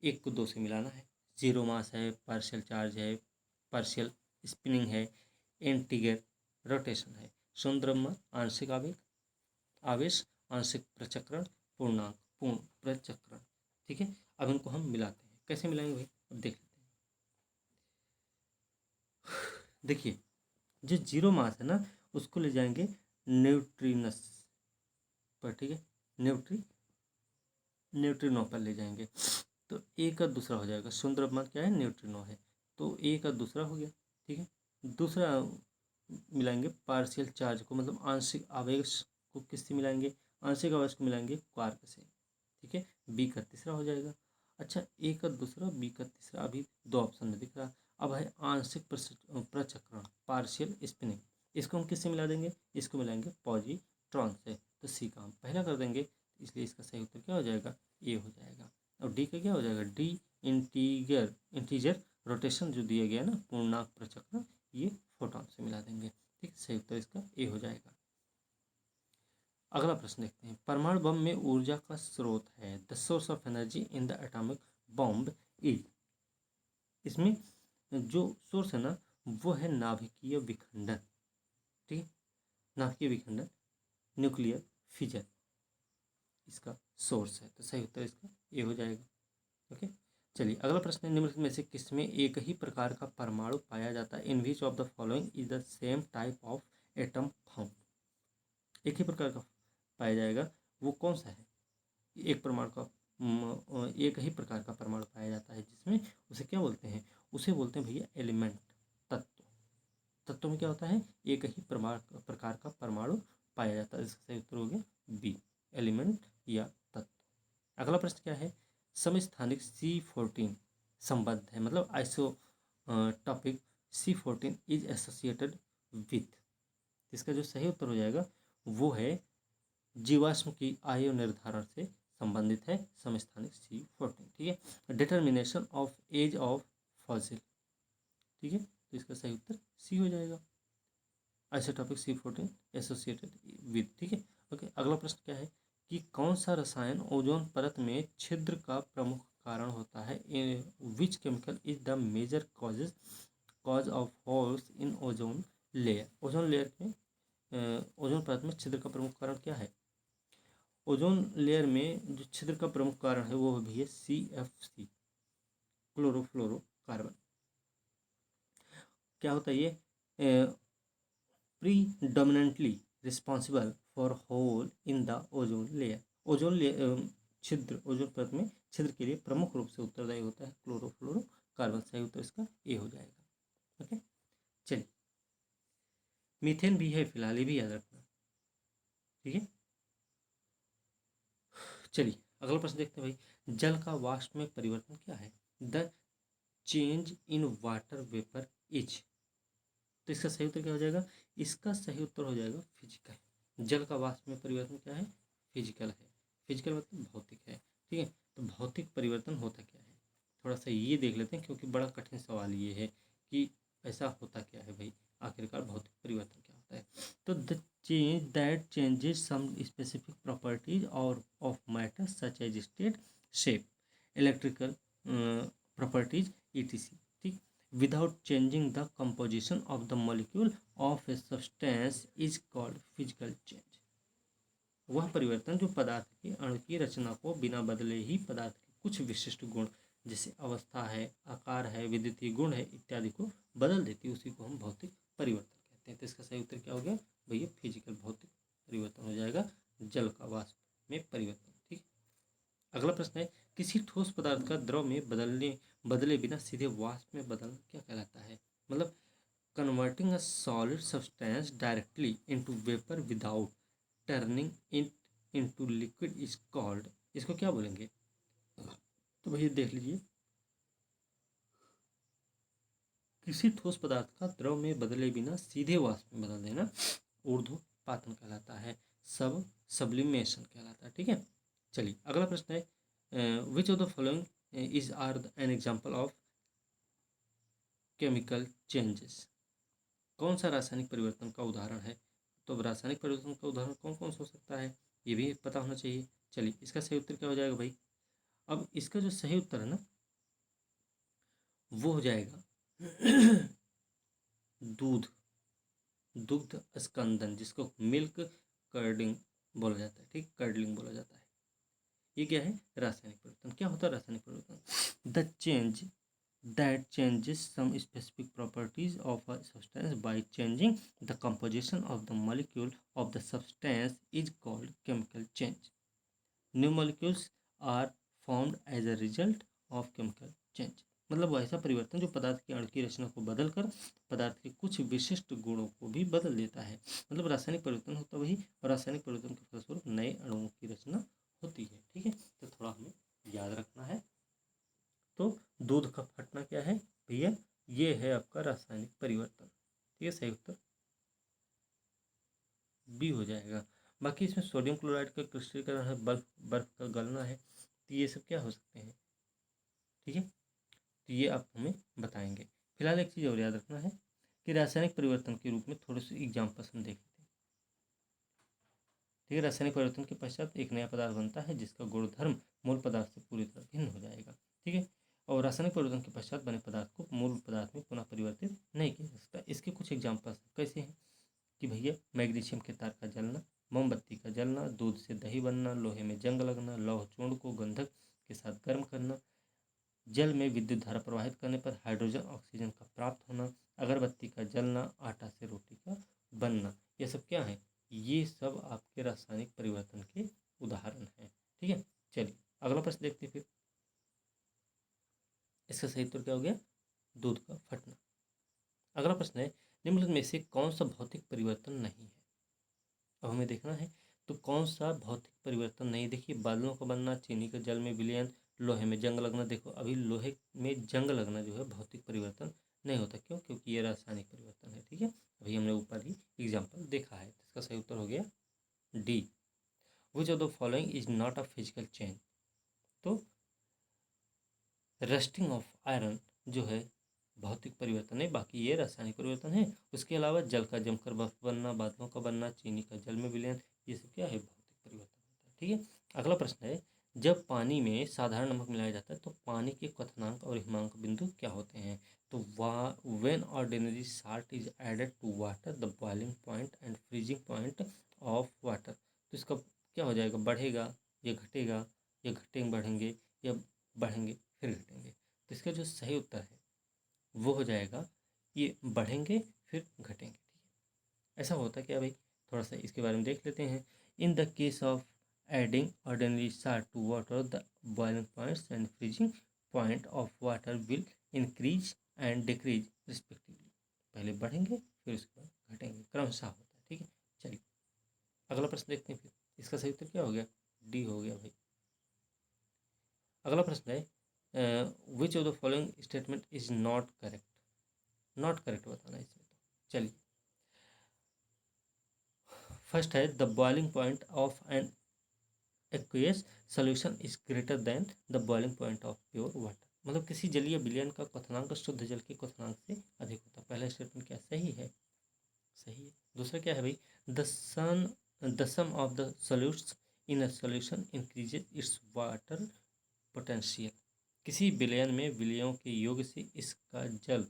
एक को दो से मिलाना है। जीरो मास है, पार्शियल चार्ज है, पार्शियल स्पिनिंग है, इंटीग्रल रोटेशन है, शून्य आंशिक आवेग आवेश, आंशिक प्रचक्रण, पूर्णांक पूर्ण प्रचक्रण। ठीक है, अब इनको हम मिलाते हैं। कैसे मिलाएंगे भाई? अब देख लेते हैं। देखिए जो जीरो मास है ना उसको ले जाएंगे न्यूट्रिनस पर। ठीक है, न्यूट्रिनो पर ले जाएंगे तो ए का दूसरा हो जाएगा। शून्य द्रव्यमान क्या है? न्यूट्रिनो है, तो ए का दूसरा हो गया। ठीक है, दूसरा मिलाएंगे पार्शियल चार्ज को, मतलब आंशिक आवेश को किससे मिलाएंगे? आंशिक आवेश को मिलाएंगे क्वार्क से। ठीक है, बी का तीसरा हो जाएगा। अच्छा, ए का दूसरा, बी का तीसरा, अभी दो ऑप्शन में दिख रहा। अब है आंशिक प्रचक्रण, पार्शियल स्पिनिंग, इसको हम किससे मिला देंगे? इसको मिलाएंगे पॉजिट्रॉन से। तो सी का हम पहला कर देंगे, इसलिए इसका सही उत्तर क्या हो जाएगा? ए हो जाएगा। और डी का क्या हो जाएगा? डी इंटीजर रोटेशन जो दिया गया ना, पूर्णांक प्रचक्रण, ये फोटॉन से मिला देंगे। ठीक, सही उत्तर इसका ए हो जाएगा। अगला प्रश्न देखते हैं। परमाणु बम में ऊर्जा का स्रोत है, the source of energy in the atomic bomb is, इसमें जो सोर्स है ना वो है नाभिकीय विखंडन। ठीक, नाभिकीय विखंडन, न्यूक्लियर फिजन इसका सोर्स है। तो सही उत्तर इसका ए हो जाएगा। ओके, चलिए अगला प्रश्न है। निम्नलिखित में से किसमें एक ही प्रकार का परमाणु पाया जाता है? In which of the following is the same type of atom found, एक ही प्रकार का पाया जाएगा, वो कौन सा है? एक परमाणु का एक ही प्रकार का परमाणु पाया जाता है जिसमें उसे क्या बोलते हैं? उसे बोलते हैं भैया एलिमेंट, तत्व। तत्व में क्या होता है? एक ही प्रकार का परमाणु पाया जाता है। इसका सही उत्तर हो गया बी, एलिमेंट या तत्व। अगला प्रश्न क्या है? समस्थानिक C14 संबद्ध है, मतलब iso topic C14 is associated with, इसका जो सही उत्तर हो जाएगा वो है जीवाश्म की आयु निर्धारण से संबंधित है समस्थानिक C14। ठीक है, determination of age of fossil. ठीक है, तो इसका सही उत्तर सी हो जाएगा। Isotopic C14 associated with. ठीक है, ओके। अगला प्रश्न क्या है कि कौन सा रसायन ओजोन परत में छिद्र का प्रमुख कारण होता है? Which chemical is the major cause of holes in ozone layer? Ozone layer में ओजोन परत में छिद्र का प्रमुख कारण क्या है? ओजोन लेयर में जो छिद्र का प्रमुख कारण है वो भी है CFC, क्लोरोफ्लोरोकार्बन। क्या होता है ये? Predominantly responsible for hole in the ozone layer. Ozone layer छिद्र, ओजोन परत में छिद्र के लिए प्रमुख रूप से उत्तरदायी होता है क्लोरोफ्लोरोकार्बन। सही उत्तर इसका ए हो जाएगा। ओके, चलिए। मीथेन भी है फिलहाल, ये भी याद रखना। ठीक है, चलिए अगला प्रश्न देखते हैं भाई। जल का वाष्प में परिवर्तन क्या है? The change in water vapour is. तो इसका सही उत्तर क्या हो जाएगा? इसका सही उत्तर हो जाएगा फिजिकल। जल का वाष्प में परिवर्तन क्या है? फिजिकल है। फिजिकल मतलब भौतिक है। ठीक है, तो भौतिक परिवर्तन होता क्या है, थोड़ा सा ये देख लेते हैं, क्योंकि बड़ा कठिन सवाल ये है कि ऐसा होता क्या है भाई, आखिरकार भौतिक परिवर्तन क्या होता है। तो the change that changes some specific properties और of matter such as state, shape, electrical properties etc। ठीक, without changing the composition of the molecule of a substance is called physical change। वह परिवर्तन जो पदार्थ के अणु की रचना को बिना बदले ही पदार्थ के कुछ विशिष्ट गुण, जैसे अवस्था है, आकार है, विद्युतीय गुण है इत्यादि को बदल देती है, उसी को हम भौतिक परिवर्तन कहते हैं। तो इसका सही उत्तर क्या हो गया भैया? फिजिकल, भौतिक परिवर्तन हो जाएगा जल का वाष्प में परिवर्तन। ठीक, अगला प्रश्न है किसी ठोस पदार्थ का द्रव में बदले बिना सीधे वाष्प में बदलना क्या कहलाता है? मतलब converting a solid substance directly into vapour without turning it into liquid is called. इसको क्या बोलेंगे? तो भैया देख लीजिए, किसी ठोस पदार्थ का द्रव में बदले बिना सीधे वाष्प में बदल देना ऊर्ध्वपातन कहलाता है, सब्लिमेशन कहलाता है। ठीक है, चलिए अगला प्रश्न है which of the following is are an example of chemical changes? कौन सा रासायनिक परिवर्तन का उदाहरण है? तो अब रासायनिक परिवर्तन का उदाहरण कौन कौन सा हो सकता है, ये भी पता होना चाहिए। चलिए इसका सही उत्तर क्या हो जाएगा भाई? अब इसका जो सही उत्तर है ना, वो हो जाएगा दूध, दुग्ध स्कंदन, जिसको मिल्क कर्डिंग बोला जाता है। ठीक, कर्डलिंग बोला जाता है। ये क्या है? रासायनिक परिवर्तन। क्या होता है रासायनिक परिवर्तन? The change that changes some specific properties of a substance by changing the composition of the molecule of the substance is called chemical change। New molecules are formed as a result of chemical change। मतलब वो ऐसा परिवर्तन जो पदार्थ की अणु की रचना को बदलकर पदार्थ के कुछ विशिष्ट गुणों को भी बदल देता है। मतलब रासायनिक परिवर्तन होता वही, और रासायनिक परिवर्तन के फलस्वरूप नए अणुओं की रचना होती है। ठीक है, तो थोड़ा हमें याद रखना है। तो दूध का फटना क्या है भैया? ये है आपका रासायनिक परिवर्तन। ठीक है, सही उत्तर बी हो जाएगा। बाकी इसमें सोडियम क्लोराइड का क्रिस्टलीकरण है, बर्फ का गलना है, तो ये सब क्या हो सकते हैं? ठीक है, तो ये आप हमें बताएंगे। फिलहाल एक चीज़ और याद रखना है कि रासायनिक परिवर्तन के रूप में थोड़े से एग्जाम्पल्स हम देख लेते हैं। ठीक है, रासायनिक परिवर्तन के पश्चात एक नया पदार्थ बनता है जिसका गुणधर्म मूल पदार्थ से पूरी तरह भिन्न हो जाएगा। ठीक है, और रासायनिक परिवर्तन के पश्चात बने पदार्थ को मूल पदार्थ में पुनः परिवर्तित नहीं किया जा सकता। इसके कुछ एग्जाम्पल्स कैसे हैं कि भैया मैग्नीशियम के तार का जलना, मोमबत्ती का जलना, दूध से दही बनना, लोहे में जंग लगना, लौह चूर्ण को गंधक के साथ गर्म करना, जल में विद्युत धारा प्रवाहित करने पर हाइड्रोजन ऑक्सीजन का प्राप्त होना, अगरबत्ती का जलना, आटा से रोटी का बनना। ये सब क्या है? ये सब आपके रासायनिक परिवर्तन के उदाहरण हैं। ठीक है, चलिए अगला प्रश्न देखते हैं फिर। इसका सही उत्तर क्या हो गया? दूध का फटना। अगला प्रश्न है निम्नलिखित में से कौन सा भौतिक परिवर्तन नहीं है? अब हमें देखना है तो कौन सा भौतिक परिवर्तन नहीं। देखिए, बादलों का बनना, चीनी का जल में विलयन, लोहे में जंग लगना। देखो अभी लोहे में जंग लगना जो है भौतिक परिवर्तन नहीं होता। क्यों? क्योंकि ये रासायनिक परिवर्तन है। ठीक है, अभी हमने ऊपर ही एग्जाम्पल देखा है। इसका सही उत्तर हो गया D, which of the following is not a physical change. तो रस्टिंग ऑफ आयरन जो है भौतिक परिवर्तन है, बाकी ये रासायनिक परिवर्तन है। उसके अलावा जल का जमकर बर्फ बनना, बादलों का बनना, चीनी का जल में विलयन, ये सब क्या है, भौतिक परिवर्तन होता है। ठीक है, अगला प्रश्न है, जब पानी में साधारण नमक मिलाया जाता है तो पानी के क्वथनांक और हिमांक बिंदु क्या होते हैं? तो when ordinary salt is added to water, the boiling point and freezing point of water, तो इसका क्या हो जाएगा, बढ़ेगा या घटेगा, या घटेंगे बढ़ेंगे, या बढ़ेंगे फिर घटेंगे? तो इसका जो सही उत्तर है वो हो जाएगा ये बढ़ेंगे फिर घटेंगे। ठीक है, ऐसा होता क्या भाई, थोड़ा सा इसके बारे में देख लेते हैं। In the case of adding ordinary salt to water, the boiling points and freezing point of water will increase and decrease respectively. पहले बढ़ेंगे फिर उसके बाद घटेंगे, क्रमशः होता है। ठीक है, चलिए अगला प्रश्न देखते हैं। फिर इसका सही उत्तर क्या हो गया, डी हो गया भाई। अगला प्रश्न है, which of the following statement is not correct? Not correct बताना इसमें। तो चलिए, फर्स्ट है the boiling point of an aqueous solution is greater than the boiling point of pure water, मतलब किसी जलीय विलयन का क्वथनांक शुद्ध जल के क्वथनांक से अधिक होता है। पहला स्टेटमेंट क्या सही है? सही है। दूसरा क्या है भाई, the sum of the solutes in a solution increases its water potential, किसी विलयन में विलयों के योग से इसका जल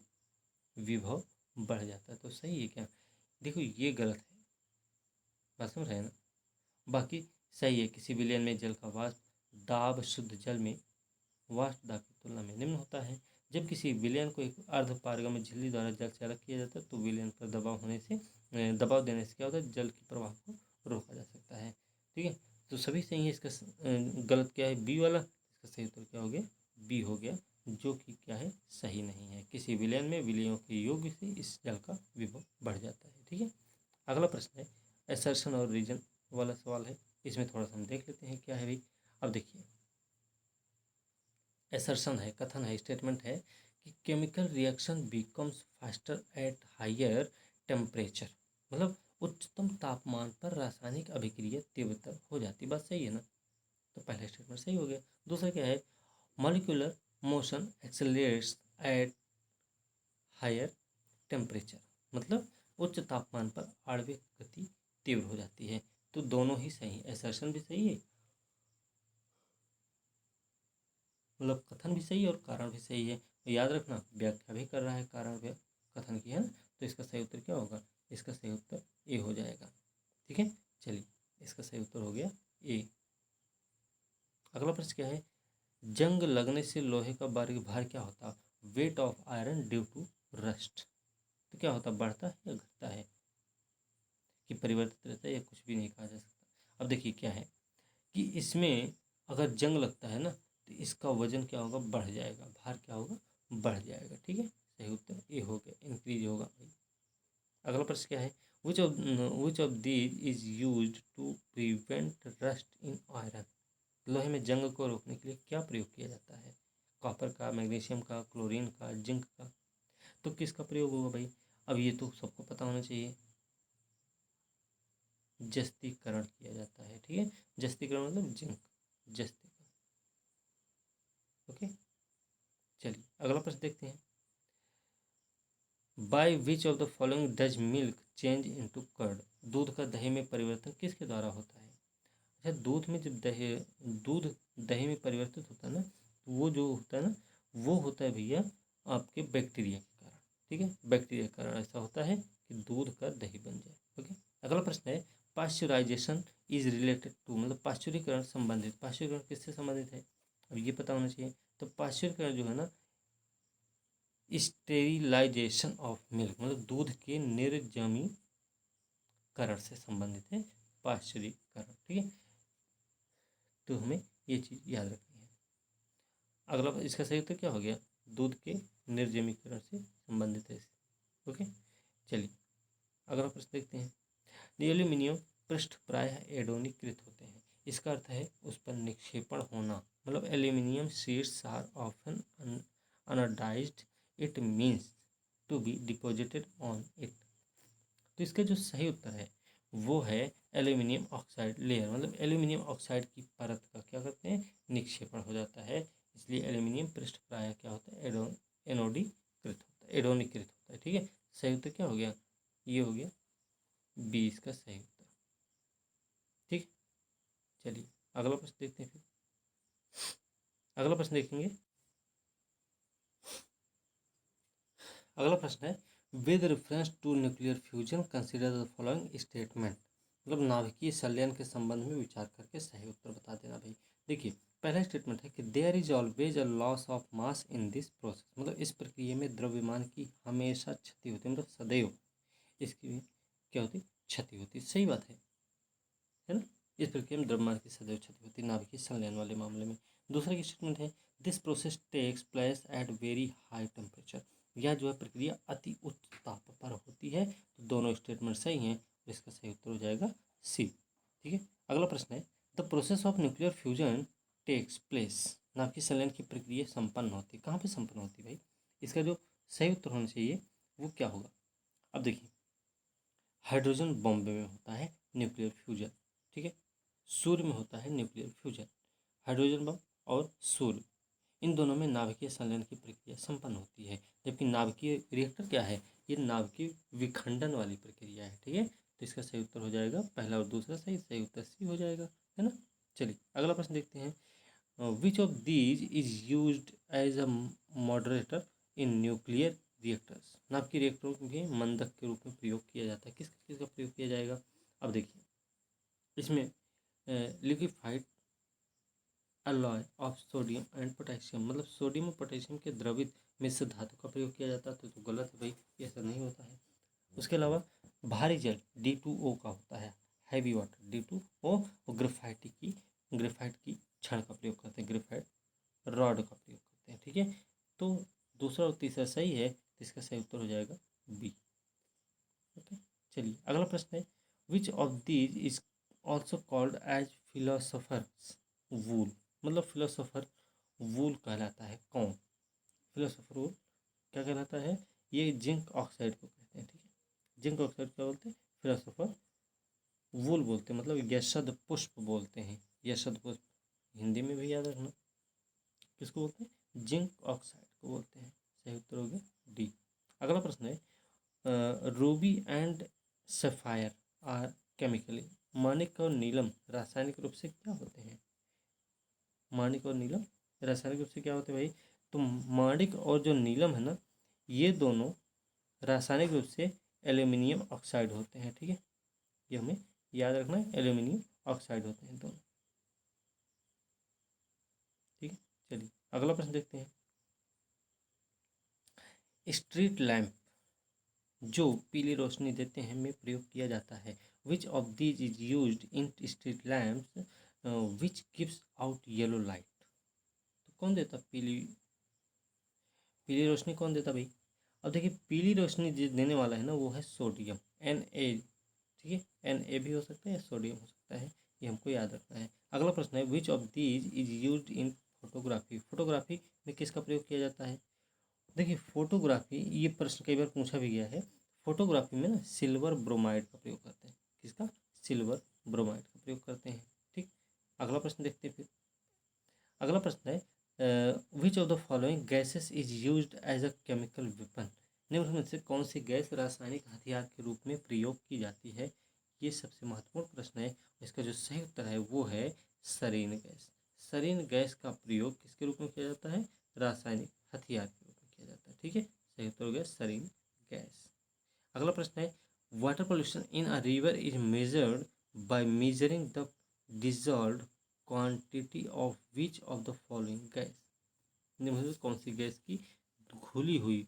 विभव बढ़ जाता है। तो सही है क्या? देखो ये गलत है, बात समझ रहे हैं ना। बाकी सही है, किसी विलयन में जल का वाष्प दाब शुद्ध जल में वाष्प दाब की तुलना में निम्न होता है। जब किसी विलयन को एक अर्ध पारगम्य झिल्ली द्वारा जल से अलग किया जाता है तो विलयन पर दबाव देने से क्या होता है, जल के प्रवाह को रोका जा सकता है। ठीक है, तो सभी सही है। इसका गलत क्या है, बी वाला। इसका सही उत्तर क्या हो गया, बी हो गया, जो कि क्या है, सही नहीं है। किसी विलयन में विलयों के योग से इस जल का विभव बढ़ जाता है। ठीक है, अगला प्रश्न है एसर्शन और रीजन वाला सवाल है। इसमें थोड़ा सा हम देख लेते हैं क्या है भाई। अब देखिए, एसर्शन है, कथन है, स्टेटमेंट है कि chemical reaction becomes faster at higher temperature, मतलब उच्चतम तापमान पर रासायनिक अभिक्रिया तीव्रतर हो जाती। बात सही है ना, तो पहला स्टेटमेंट सही हो गया। दूसरा क्या है, molecular motion accelerates at higher temperature, मतलब उच्च तापमान पर आणविक गति तीव्र हो जाती है। तो दोनों ही सही है, एसर्शन भी सही है, मतलब कथन भी सही है और कारण भी सही है। तो याद रखना, व्याख्या भी कर रहा है कारण कथन की, है ना। तो इसका सही उत्तर क्या होगा, इसका सही उत्तर ए हो जाएगा। ठीक है, चलिए इसका सही उत्तर हो गया ए। अगला प्रश्न क्या है, जंग लगने से लोहे का बारीक भार क्या होता, weight of iron due to rust, तो क्या होता, बढ़ता है या घटता है, कि परिवर्तित रहता है, या कुछ भी नहीं कहा जा सकता। अब देखिए क्या है कि इसमें अगर जंग लगता है ना तो इसका वजन क्या होगा, बढ़ जाएगा, भार क्या होगा, बढ़ जाएगा। ठीक है, सही उत्तर ए हो गया, इंक्रीज होगा भाई। अगला प्रश्न क्या है, which of these is used to prevent rust in iron, लोहे में जंग को रोकने के लिए क्या प्रयोग किया जाता है, कॉपर का, मैग्नीशियम का, क्लोरीन का, जिंक का? तो किसका प्रयोग होगा भाई, अब ये तो सबको पता होना चाहिए, जस्तीकरण किया जाता है। ठीक है, जस्तीकरण मतलब जिंक, जस्तीकरण। ओके, चलिए अगला प्रश्न देखते हैं। By which of the following does milk change into curd, दूध का दही में परिवर्तन किसके द्वारा होता है? अच्छा, दूध में जब दूध दही में परिवर्तित होता है ना, तो वो जो होता है ना, वो होता है भैया आपके बैक्टीरिया के कारण। ठीक है, बैक्टीरिया के कारण ऐसा होता है कि दूध का दही बन जाए। ओके, अगला प्रश्न है पाश्चराइजेशन इज रिलेटेड टू, मतलब पाश्चुरीकरण संबंधित, पाश्चुरीकरण किससे संबंधित है, अब ये पता होना चाहिए। तो पाश्चुरीकरण जो है ना, स्टेरिलाइजेशन ऑफ मिल्क, मतलब दूध के निर्जमीकरण से संबंधित है पाश्चुरीकरण। ठीक है, तो हमें ये चीज़ याद रखनी है। अगला इसका सही उत्तर क्या हो गया, दूध के निर्जमीकरण से संबंधित है। ओके, चलिए अगला प्रश्न देखते हैं। एल्यूमिनियम पृष्ठ प्रायः एडोनीकृत होते हैं, इसका अर्थ है उस पर निक्षेपण होना, मतलब aluminium sheets are often anodized, it means to be deposited on it. तो इसका जो सही उत्तर है वो है एल्यूमिनियम ऑक्साइड लेयर, मतलब एल्यूमिनियम ऑक्साइड की परत का क्या करते हैं, निक्षेपण हो जाता है, इसलिए एल्यूमिनियम पृष्ठ प्रायः क्या होता है, एनोडीकृत होता है, एडोनीकृत होता है। ठीक है, सही उत्तर क्या हो गया, ये हो गया बी इसका सही उत्तर। ठीक, चलिए अगला प्रश्न देखते हैं। फिर अगला प्रश्न देखेंगे। अगला प्रश्न है, with reference to nuclear fusion consider the following statement. मतलब नाभिकीय संलयन के संबंध में विचार करके सही उत्तर बता देना भाई। देखिए, पहला स्टेटमेंट है कि there is always a loss of mass in this process. मतलब इस प्रक्रिया में द्रव्यमान की हमेशा क्षति होती है, मतलब सदैव इसकी क्या होती, क्षति होती। सही बात है ना। इस प्रक्रिया में द्रव्यमान की सदैव क्षति होती है नाभिकीय संलयन वाले मामले में। दूसरा स्टेटमेंट है, this process takes place at very high temperature. यह जो है प्रक्रिया अति उच्च ताप पर होती है। तो दोनों स्टेटमेंट सही हैं, तो इसका सही उत्तर हो जाएगा सी। ठीक है, अगला प्रश्न है, the process of nuclear fusion takes place. नाभिकीय संलयन की प्रक्रिया संपन्न होती है, कहाँ पे संपन्न होती है भाई। इसका जो सही उत्तर होना चाहिए वो क्या होगा। अब देखिए, हाइड्रोजन बॉम्ब में होता है न्यूक्लियर फ्यूजन। ठीक है, सूर्य में होता है न्यूक्लियर फ्यूजन। हाइड्रोजन बम और सूर्य, इन दोनों में नाभिकीय संलयन की प्रक्रिया संपन्न होती है। जबकि नाभिकीय रिएक्टर क्या है, ये नाभिकीय विखंडन वाली प्रक्रिया है। ठीक है, तो इसका सही उत्तर हो जाएगा पहला और दूसरा सही, सही उत्तर सी हो जाएगा, है ना। चलिए अगला प्रश्न देखते हैं, which of these is used as a moderator in nuclear reactors. नाभिकीय रिएक्टरों के मंदक के रूप में प्रयोग किया जाता है। किसका प्रयोग किया जाएगा। अब देखिए, इसमें liquefied alloy of sodium and potassium, मतलब सोडियम और पोटेशियम के द्रवित मिश्र धातु का प्रयोग किया जाता है। तो गलत है भाई, ये ऐसा नहीं होता है। उसके अलावा भारी जल D2O का होता है, हैवी वाटर D2O, और ग्रेफाइट की छड़ का प्रयोग करते हैं, ग्रेफाइट रॉड का प्रयोग करते हैं। ठीक है, तो दूसरा और तीसरा सही है, तो इसका सही उत्तर हो जाएगा बी। ओके, चलिए अगला प्रश्न है, which of these is also called as philosopher's wool. मतलब फिलोसोफर वूल कहलाता है कौन। फिलोसोफर वूल क्या कहलाता है, ये जिंक ऑक्साइड को कहते हैं। ठीक है, जिंक ऑक्साइड क्या बोलते हैं, फिलोसोफर वूल बोलते हैं, मतलब यशद पुष्प बोलते हैं। यशद पुष्प हिंदी में भी याद रखना, किसको बोलते हैं, जिंक ऑक्साइड को बोलते हैं। सही उत्तर हो गया डी। अगला प्रश्न है, ruby and sapphire are chemically. माणिक और नीलम रासायनिक रूप से क्या होते हैं। माणिक और नीलम रासायनिक रूप से क्या होते हैं भाई। तो माणिक और जो नीलम है ना, ये दोनों रासायनिक रूप से एल्यूमिनियम ऑक्साइड होते हैं। ठीक है, ये हमें याद रखना है, एल्यूमिनियम ऑक्साइड होते हैं दोनों। ठीक है, चलिए अगला प्रश्न देखते हैं, स्ट्रीट लैंप जो पीली रोशनी देते हैं में प्रयोग किया जाता है। Which of these is used in street lamps which gives out yellow light. तो कौन देता पीली पीली रोशनी, कौन देता भाई। अब देखिए, पीली रोशनी जो देने वाला है ना, वो है सोडियम Na। ठीक है, Na भी हो सकता है या सोडियम हो सकता है, ये हमको याद रखना है। अगला प्रश्न है, which of these is used in photography. Photography में किसका प्रयोग किया जाता है। देखिए, फोटोग्राफी, ये प्रश्न कई बार पूछा भी गया है। फोटोग्राफी में ना सिल्वर ब्रोमाइड का प्रयोग करते हैं। किसका, सिल्वर ब्रोमाइड का प्रयोग करते हैं। ठीक, अगला प्रश्न देखते हैं। फिर अगला प्रश्न है, which of the following gases is used as a chemical weapon. निम्न में से कौन सी गैस रासायनिक हथियार के रूप में प्रयोग की जाती है। ये सबसे महत्वपूर्ण प्रश्न है। इसका जो सही उत्तर है वो है सरीन गैस। सरीन गैस का प्रयोग किसके रूप में किया जाता है, रासायनिक हथियार के रूप में किया जाता है। ठीक है, सही उत्तर हो गया सरीन गैस। अगला प्रश्न है, water pollution in a river is measured by measuring the dissolved quantity of which of the following gas. निम्न में से कौन सी गैस की घुली हुई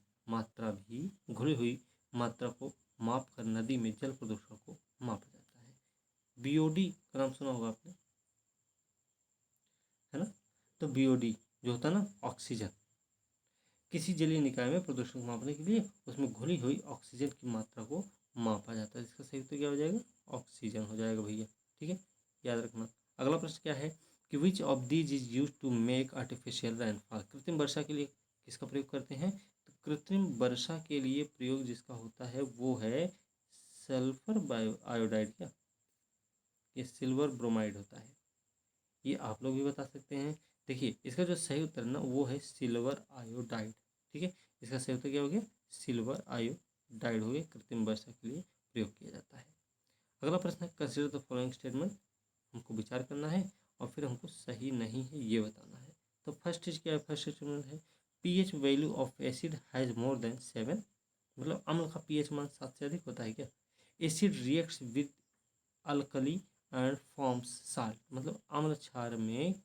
मात्रा को माप कर नदी में जल प्रदूषण को मापा जाता है। बीओडी का नाम सुना होगा आपने, है ना। तो बीओडी जो होता है ना, ऑक्सीजन, किसी जलीय निकाय में प्रदूषण को मापने के लिए उसमें घुली हुई ऑक्सीजन की मात्रा को मापा जाता है। इसका सही उत्तर क्या हो जाएगा, ऑक्सीजन हो जाएगा भैया। ठीक है, याद रखना। अगला प्रश्न क्या है कि which of these is use to make artificial rainfall. कृत्रिम वर्षा के लिए किसका प्रयोग करते हैं। तो कृत्रिम वर्षा के लिए प्रयोग जिसका होता है वो है सल्फर बायो आयोडाइड, क्या ये सिल्वर ब्रोमाइड होता है। ये आप लोग भी बता सकते हैं। देखिए, इसका जो सही उत्तर है ना, वो है सिल्वर आयोडाइड। ठीक है, इसका सही उत्तर क्या हो गया, सिल्वर आयोडाइड हुए कृत्रिम वर्षा के लिए प्रयोग किया जाता है। अगला प्रश्न है कंसीडर द फॉलोइंग स्टेटमेंट, हमको विचार करना है और फिर हमको सही नहीं है ये बताना है। तो फर्स्ट चीज क्या है, फर्स्ट स्टेटमेंट है pH value of acid has more than 7, मतलब अम्ल का पीएच मान 7 से अधिक होता है क्या। Acid reacts with alkali and forms salt, मतलब अम्ल क्षार में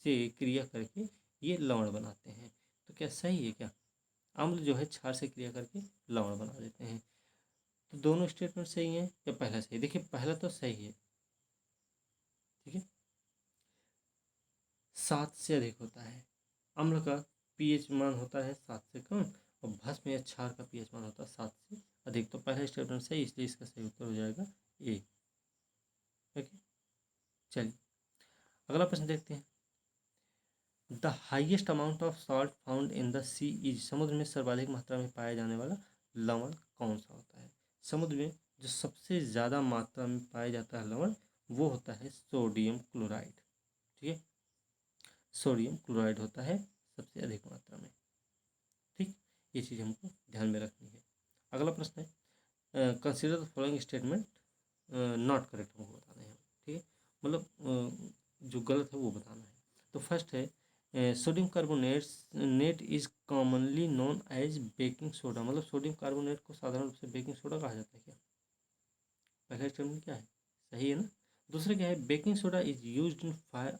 से क्रिया करके ये लवण बनाते हैं। तो क्या सही है क्या, अम्ल जो है क्षार से क्रिया करके लवण बना देते हैं। तो दोनों स्टेटमेंट सही हैं या पहला सही, देखिए पहला तो सही है, ठीक है, 7 से अधिक होता है, अम्ल का पीएच मान होता है 7 से कम और भस्म या क्षार का पीएच मान होता है 7 से अधिक। तो पहला स्टेटमेंट सही, इसलिए इसका सही उत्तर हो जाएगा ए। ओके, चलिए अगला प्रश्न देखते हैं। The highest amount of salt found in the sea is, समुद्र में सर्वाधिक मात्रा में पाया जाने वाला लवण कौन सा होता है। समुद्र में जो सबसे ज़्यादा मात्रा में पाया जाता है लवण वो होता है सोडियम क्लोराइड, ठीक है, सोडियम क्लोराइड होता है सबसे अधिक मात्रा में, ठीक, ये चीज़ हमको ध्यान में रखनी है। अगला प्रश्न है consider the following statement not correct हमको बताना है, ठीक है, मतलब जो गलत है वो बताना है। तो फर्स्ट है sodium carbonate net is commonly known as baking soda, मतलब सोडियम कार्बोनेट को साधारण रूप से बेकिंग सोडा कहा जाता है क्या। पहला स्टेटमेंट क्या है, सही है ना। दूसरा क्या है baking soda is used in fire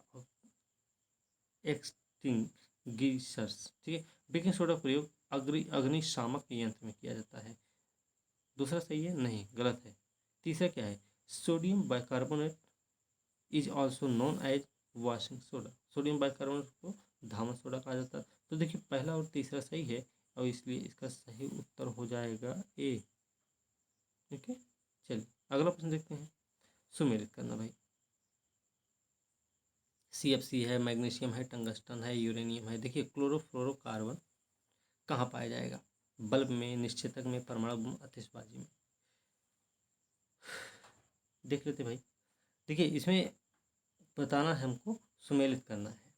extinguishers, ठीक है, बेकिंग सोडा प्रयोग अग्निशामक यंत्र में किया जाता है। दूसरा सही है, नहीं गलत है। तीसरा क्या है sodium bicarbonate is also known as washing soda, sodium bicarbonate को धामन सोडा कहा जाता है। तो देखिए पहला और तीसरा सही है और इसलिए इसका सही उत्तर हो जाएगा ए। ठीक है, चलिए अगला प्रश्न देखते हैं, सुमेलित करना भाई। CFC है, मैग्नीशियम है, टंगस्टन है, यूरेनियम है। देखिए क्लोरोफ्लोरोकार्बन कहाँ पाया जाएगा, बल्ब में, निश्चेतक में, परमाणु बम, आतिशबाजी में। देख लेते भाई, देखिए इसमें बताना है हमको, सुमेलित करना है,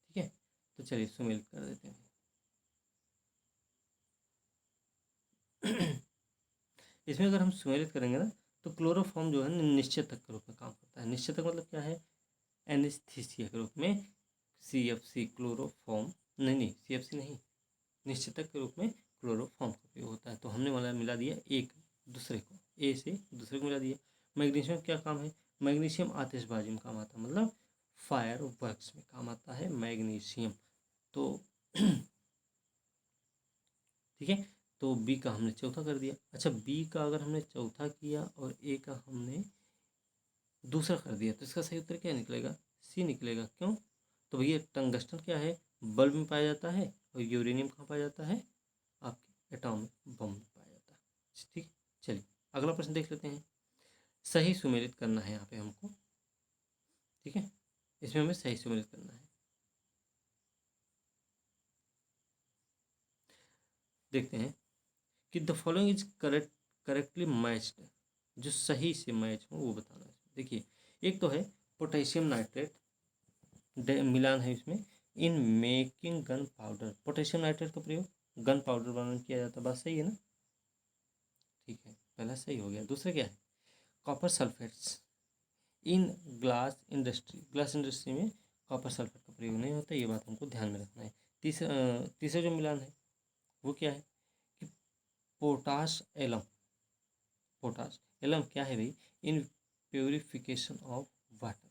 ठीक है, तो चलिए सुमेलित कर देते हैं। इसमें अगर हम सुमेलित करेंगे ना तो क्लोरोफॉर्म जो है निश्चेतक के रूप में काम करता है। निश्चेतक मतलब क्या है, एनेस्थीसिया के रूप में CFC क्लोरोफॉर्म, नहीं CFC नहीं, निश्चेतक के रूप में क्लोरोफॉर्म का प्रयोग होता है। तो हमने वाला मिला दिया एक दूसरे को, ए से दूसरे को मिला दिया। मैग्नीशियम क्या काम है, मैग्नीशियम आतिशबाजी में काम आता है, मतलब फायर वर्क्स में काम आता है मैग्नीशियम। तो ठीक है, तो बी का हमने चौथा कर दिया। अच्छा बी का अगर हमने चौथा किया और ए का हमने दूसरा कर दिया तो इसका सही उत्तर क्या निकलेगा, सी निकलेगा। क्यों, तो भैया टंगस्टन क्या है, बल्ब में पाया जाता है और यूरेनियम कहाँ पाया जाता है, आपके एटॉमिक बम में पाया जाता है। ठीक, चलिए अगला प्रश्न देख लेते हैं। सही सुमेलित करना है यहाँ पे हमको, ठीक है, इसमें हमें सही सुमेलित करना है। देखते हैं कि the following is correctly matched, जो सही से मैच हो वो बताना है। देखिए एक तो है पोटेशियम नाइट्रेट, मिलान है इसमें in making gun powder, potassium nitrate का प्रयोग गन पाउडर बनाने में किया जाता है। बात सही है ना, ठीक है, पहला सही हो गया। दूसरा क्या है copper sulphates in glass industry में कॉपर सल्फेट का प्रयोग नहीं होता, ये बात हमको ध्यान में रखना है। तीसरा जो मिलान है वो क्या है कि पोटाश एलम, पोटाश एलम क्या है भाई, इन प्योरिफिकेशन ऑफ वाटर।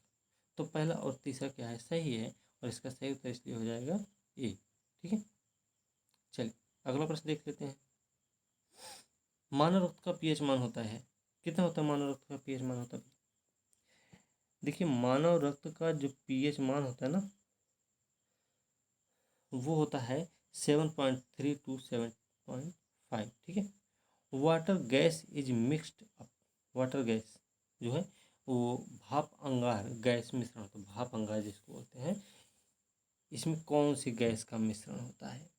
तो पहला और तीसरा क्या है सही है और इसका सही उत्तर इसलिए हो जाएगा ए। ठीक है, चलिए अगला प्रश्न देख लेते हैं। मानव रक्त का पीएच मान होता है कितना होता है, मानव रक्त का पीएच मान होता है, देखिए मानव रक्त का जो पीएच मान होता है ना वो होता है 7.3 to 7.5, ठीक है। Water gas is mixed up, water gas जो है वो भाप अंगार गैस मिश्रण होता है, भाप अंगार जिसको बोलते हैं, इसमें कौन सी गैस का मिश्रण होता है,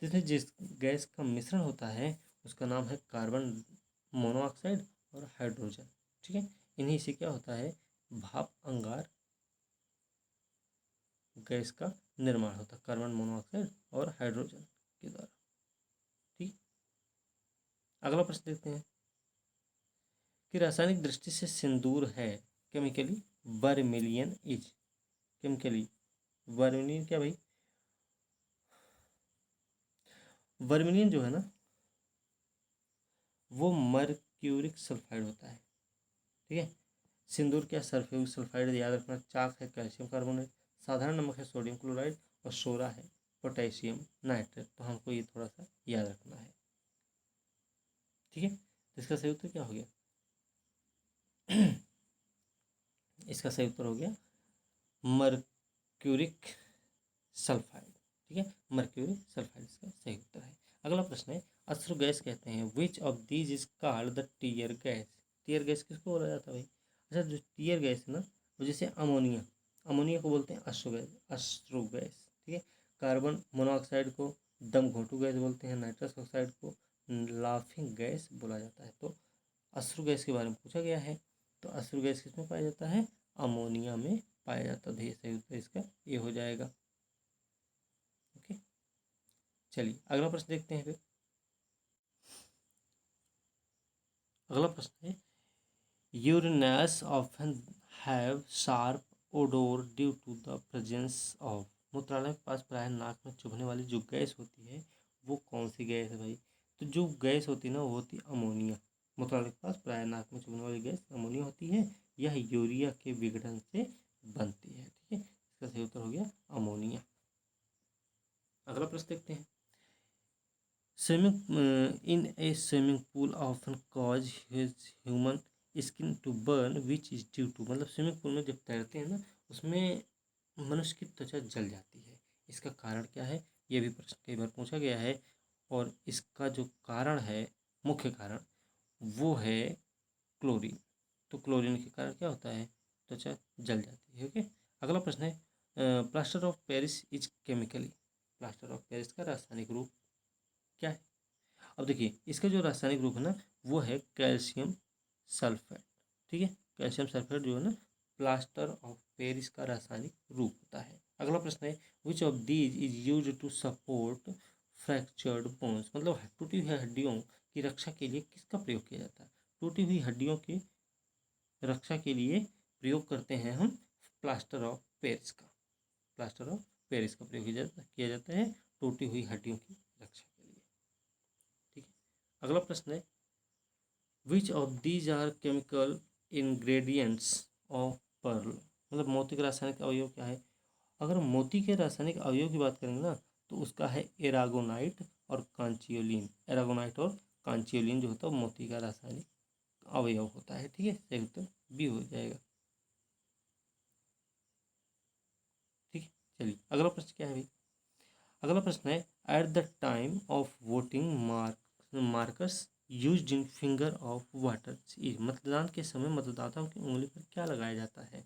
जिसमें जिस गैस का मिश्रण होता है उसका नाम है कार्बन मोनोऑक्साइड और हाइड्रोजन, ठीक है। इन्हीं से क्या होता है भाप अंगार गैस का निर्माण होता है कार्बन मोनोऑक्साइड और हाइड्रोजन के द्वारा। अगला प्रश्न देखते हैं कि रासायनिक दृष्टि से सिंदूर है chemically vermilion is, chemically vermilion क्या भाई, वर्मिलियन जो है ना वो मर्क्यूरिक सल्फाइड होता है। ठीक है, सिंदूर क्या सल्फ्यूरिक सल्फाइड याद रखना, चाक है कैल्शियम कार्बोनेट, साधारण नमक है सोडियम क्लोराइड और सोडा है पोटेशियम नाइट्रेट। तो हमको ये थोड़ा सा याद रखना है। ठीक है, तो इसका सही उत्तर क्या हो गया? इसका सही उत्तर हो गया मर्क्यूरिक सल्फाइड। ठीक है, मर्क्यूरिक सल्फाइड इसका सही उत्तर है। अगला प्रश्न है अश्रु गैस कहते हैं which of these is called the tear gas. Tear gas किसको बोला जाता है भाई? अच्छा, जो टीयर गैस है ना वो जैसे अमोनिया, अमोनिया को बोलते हैं अश्रु गैस, अश्रु गैस। ठीक है, कार्बन मोनोऑक्साइड को दम घोंटू गैस बोलते हैं, नाइट्रस ऑक्साइड को लाफिंग गैस बोला जाता है। तो अश्रु गैस के बारे में पूछा गया है, तो अश्रु गैस किसमें पाया जाता है? अमोनिया में पाया जाता है। सही उत्तर इसका ये हो जाएगा। ओके, चलिए अगला प्रश्न देखते हैं फिर। अगला प्रश्न है urinals often have sharp odour due to the presence of. मूत्रालय के पास प्राय नाक में चुभने वाली जो गैस होती है वो कौन सी गैस है भाई? तो जो गैस होती है ना वो होती है अमोनिया। मूत्रालय के पास प्राय नाक में चुभने वाली गैस अमोनिया होती है। यह यूरिया के विघटन से बनती है। ठीक है, इसका सही उत्तर हो गया अमोनिया। अगला प्रश्न देखते हैं swimming in a swimming pool often cause human skin to burn which is due to. मतलब स्विमिंग पूल में जब तैरते हैं ना उसमें मनुष्य की त्वचा जल जाती है, इसका कारण क्या है? ये भी प्रश्न कई बार पूछा गया है और इसका जो कारण है, मुख्य कारण, वो है क्लोरीन। तो क्लोरीन के कारण क्या होता है? त्वचा जल जाती है। ओके, अगला प्रश्न है plaster of Paris is chemically. Plaster of Paris का रासायनिक रूप क्या है? अब देखिए इसका जो रासायनिक रूप है ना वो है कैल्शियम सल्फेट। ठीक है, कैल्शियम सल्फेट जो है ना प्लास्टर ऑफ पेरिस का रासायनिक रूप होता है। अगला प्रश्न है which of these is use to support fractured bones. मतलब टूटी हुई हड्डियों की रक्षा के लिए किसका प्रयोग किया जाता है? टूटी हुई हड्डियों की रक्षा के लिए प्रयोग करते हैं हम प्लास्टर ऑफ पेरिस का। प्लास्टर ऑफ पेरिस का प्रयोग किया जाता है टूटी हुई हड्डियों की रक्षा के लिए। ठीक है, अगला प्रश्न है which of these are chemical ingredients of pearl. मतलब मोती का रासायनिक अवयव क्या है? अगर मोती के रासायनिक अवयव की बात करेंगे ना तो उसका है एरागोनाइट और कांचियोलिन। एरागोनाइट और कांचियोलिन जो होता है मोती का रासायनिक अवयव होता है। ठीक है, सही उत्तर बी हो जाएगा। ठीक है, चलिए अगला प्रश्न क्या है भाई? अगला प्रश्न है at the time of voting markers used in finger of voters is. मतदान के समय मतदाताओं की उंगली पर क्या लगाया जाता है?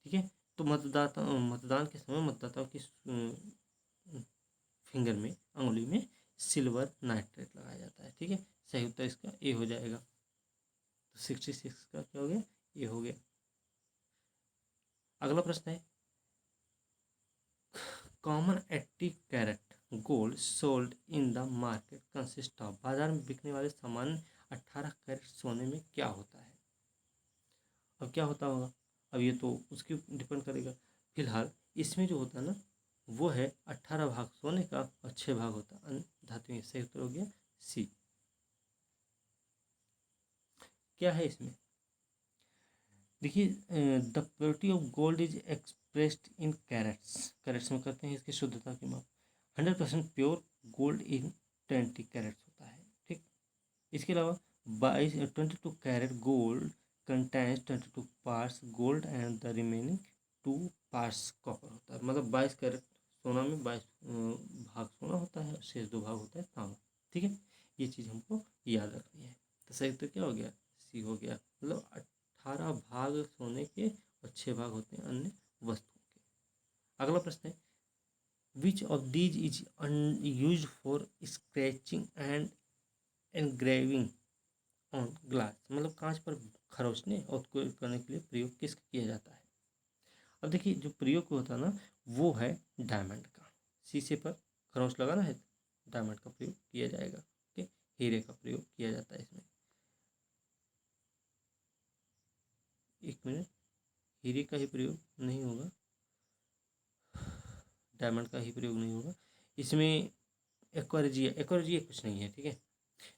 ठीक है, तो मतदान के समय मतदाताओं की फिंगर में, अंगुली में सिल्वर नाइट्रेट लगाया जाता है। ठीक है, सही उत्तर इसका ए हो जाएगा। तो 66 का क्या हो गया? ए हो गया। अगला प्रश्न है common 80 carat gold sold in the market consist of. बाजार में बिकने वाले सामान्य 18 कैरेट सोने में क्या होता है? अब क्या होता होगा, अब ये तो उसके डिपेंड करेगा। फिलहाल इसमें जो होता है ना वो है 18 भाग सोने का और 6 भाग होता है अन्य धातुएं। सही उत्तर हो गया सी। क्या है इसमें? देखिए the purity of gold is expressed in carats. Carats में करते हैं इसकी शुद्धता की माप। 100% प्योर गोल्ड इन 20 कैरेट्स होता है। ठीक, इसके अलावा 22 carat gold contains 22 parts gold and the remaining 2 parts copper होता है। मतलब 22 कैरेट सोना में 22 भाग सोना होता है और शेष 2 भाग होता है तांबा। ठीक है, ये चीज़ हमको याद रखनी है। तो सही उत्तर क्या हो गया? सी हो गया। मतलब 18 भाग सोने के और 6 भाग होते हैं अन्य वस्तुओं के। अगला प्रश्न है which of these is use for scratching and engraving on glass. मतलब कांच पर खरोचने और करने के लिए प्रयोग किसका किया जाता है? अब देखिए जो प्रयोग होता है ना वो है डायमंड का। शीशे पर खरोंच लगाना है, डायमंड का प्रयोग किया जाएगा। ओके, हीरे का प्रयोग किया जाता है इसमें। एक मिनट, हीरे का ही प्रयोग नहीं होगा, डायमंड का ही प्रयोग नहीं होगा इसमें। एक्वारिजिया कुछ नहीं है, ठीक है,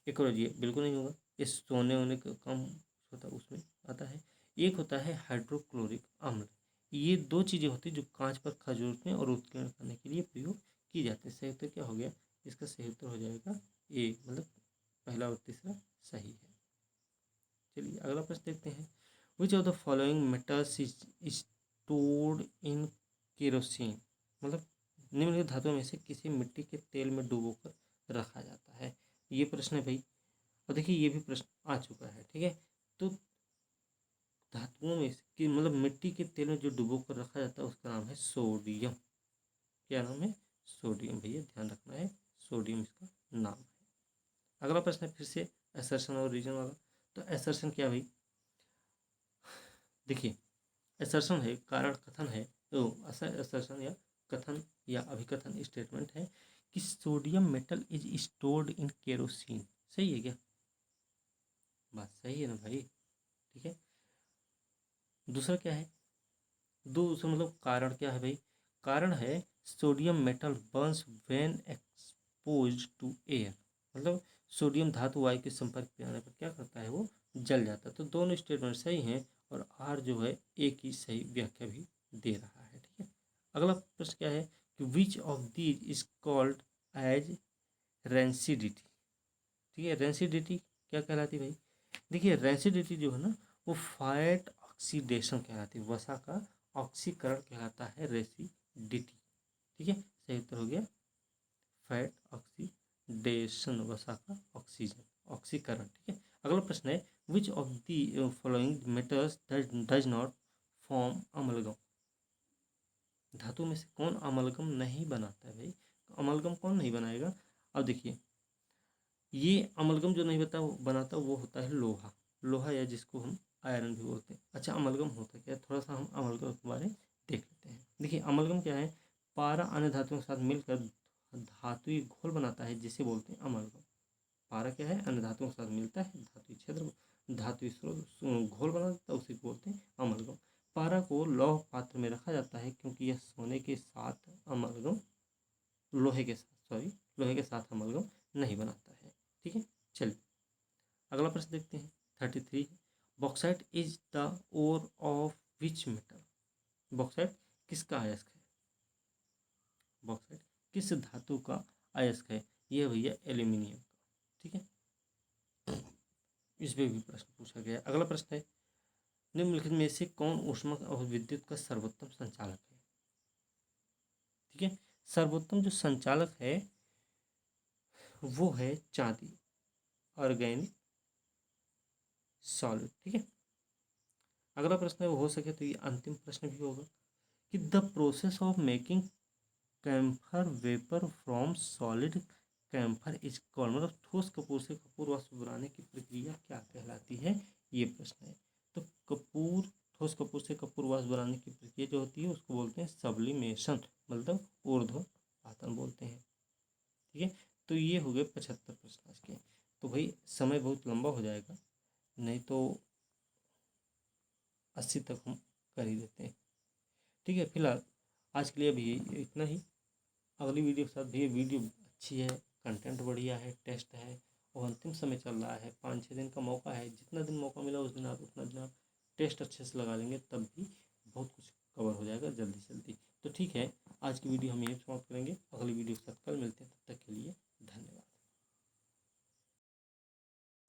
एक्वारिजिया बिल्कुल नहीं होगा। इस सोने होने का कम होता है उसमें आता है। एक होता है हाइड्रोक्लोरिक अम्ल। ये दो चीज़ें होती हैं जो कांच पर खजूरने और उत्कीर्ण करने के लिए प्रयोग की जाती है। सही उत्तर क्या हो गया? इसका सही उत्तर हो जाएगा ए, मतलब पहला और तीसरा सही है। चलिए अगला प्रश्न देखते हैं। Which of the following metals is stored in kerosene, मतलब निम्नलिखित धातुओं में से किसी मिट्टी के तेल में डुबोकर रखा जाता है। ये प्रश्न है भाई, और देखिए ये भी प्रश्न आ चुका है, ठीक है। तो धातुओं में से कि मतलब मिट्टी के तेल में जो डुबो कर रखा जाता है उसका नाम है सोडियम। क्या नाम है? सोडियम। भैया ध्यान रखना है, सोडियम इसका नाम है। अगला प्रश्न है फिर से असर्शन और रीजन वाला। तो असर्शन क्या भाई? देखिए असर्शन है कारण कथन है, तो असर्शन या कथन या अभिकथन स्टेटमेंट है कि sodium metal is stored in kerosene. सही है क्या? बात सही है ना भाई? ठीक है। दूसरा क्या है? दूसरा मतलब कारण क्या है भाई? कारण है sodium metal burns when exposed to air, मतलब सोडियम धातु वायु के संपर्क में आने पर क्या करता है? वो जल जाता है। तो दोनों स्टेटमेंट सही हैं और आर जो है एक ही सही व्याख्या भी दे रहा है, ठीक है। अगला प्रश्न क्या है कि which of these is called as rancidity. ठीक है, रेंसिडिटी क्या कहलाती है भाई? देखिए रेंसिडिटी जो है ना वो फैट ऑक्सीडेशन कहलाती है, वसा का ऑक्सीकरण कहलाता है रेसिडिटी। ठीक है, सही उत्तर हो गया फैट ऑक्सीडेशन, वसा का ऑक्सीजन ऑक्सीकरण। ठीक है। अगला प्रश्न है which of the following metals does not form amalgam. धातु में से कौन अमलगम नहीं बनाता है भाई? अमलगम कौन नहीं बनाएगा? अब देखिए ये अमलगम जो नहीं बनाता वो होता है लोहा। लोहा या जिसको हम आयरन भी बोलते हैं। अच्छा अमलगम होता क्या है? थोड़ा सा हम अमलगम के बारे में देख लेते हैं। देखिए अमलगम क्या है? पारा अन्य धातुओं के साथ मिलकर धातुई घोल बनाता है जिसे बोलते हैं अमलगम। पारा क्या है? अन्य धातुओं के साथ मिलता है धातुई क्षेत्र धातुई स्रोत घोल बना देता है, उसी को बोलते हैं अमलगम। पारा को लौह पात्र में रखा जाता है क्योंकि यह सोने के साथ अमलगम लोहे के साथ अमलगम नहीं बनाता है। ठीक है, चलिए अगला प्रश्न देखते हैं 33। Bauxite is the ore of which metal. Bauxite किसका अयस्क है? बॉक्साइट किस धातु का अयस्क है? यह भैया एल्यूमिनियम का। ठीक है, इस पे भी प्रश्न पूछा गया। अगला प्रश्न है निम्नलिखित में से कौन ऊष्मक और विद्युत का सर्वोत्तम संचालक है? ठीक है, सर्वोत्तम जो संचालक है वो है चांदी, ऑर्गेनिक सॉलिड। ठीक है, अगला प्रश्न है वो हो सके तो ये अंतिम प्रश्न भी होगा कि the process of making camphor vapour from solid camphor is called, मतलब ठोस कपूर से कपूर वाष्प बनाने की प्रक्रिया क्या कहलाती है? ये प्रश्न है। तो ठोस कपूर से कपूर वाष्प बनाने की प्रक्रिया जो होती है उसको बोलते हैं सब्लिमेशन, मतलब ऊर्ध्वपातन बोलते हैं। ठीक है, तो ये हो गए 75 प्रश्न आज के। तो भाई समय बहुत लंबा हो जाएगा, नहीं तो 80 तक हम कर ही देते हैं। ठीक है, फिलहाल आज के लिए अभी इतना ही। अगली वीडियो के साथ भी, वीडियो अच्छी है, कंटेंट बढ़िया है, टेस्ट है और अंतिम समय चल रहा है, 5-6 दिन का मौका है। जितना दिन मौका मिला उस दिन आप उतना दिन आप टेस्ट अच्छे से लगा लेंगे तब भी बहुत कुछ कवर हो जाएगा जल्दी से जल्दी। तो ठीक है, आज की वीडियो हम यहीं समाप्त करेंगे। अगली वीडियो के साथ कल मिलते हैं, तब तक के लिए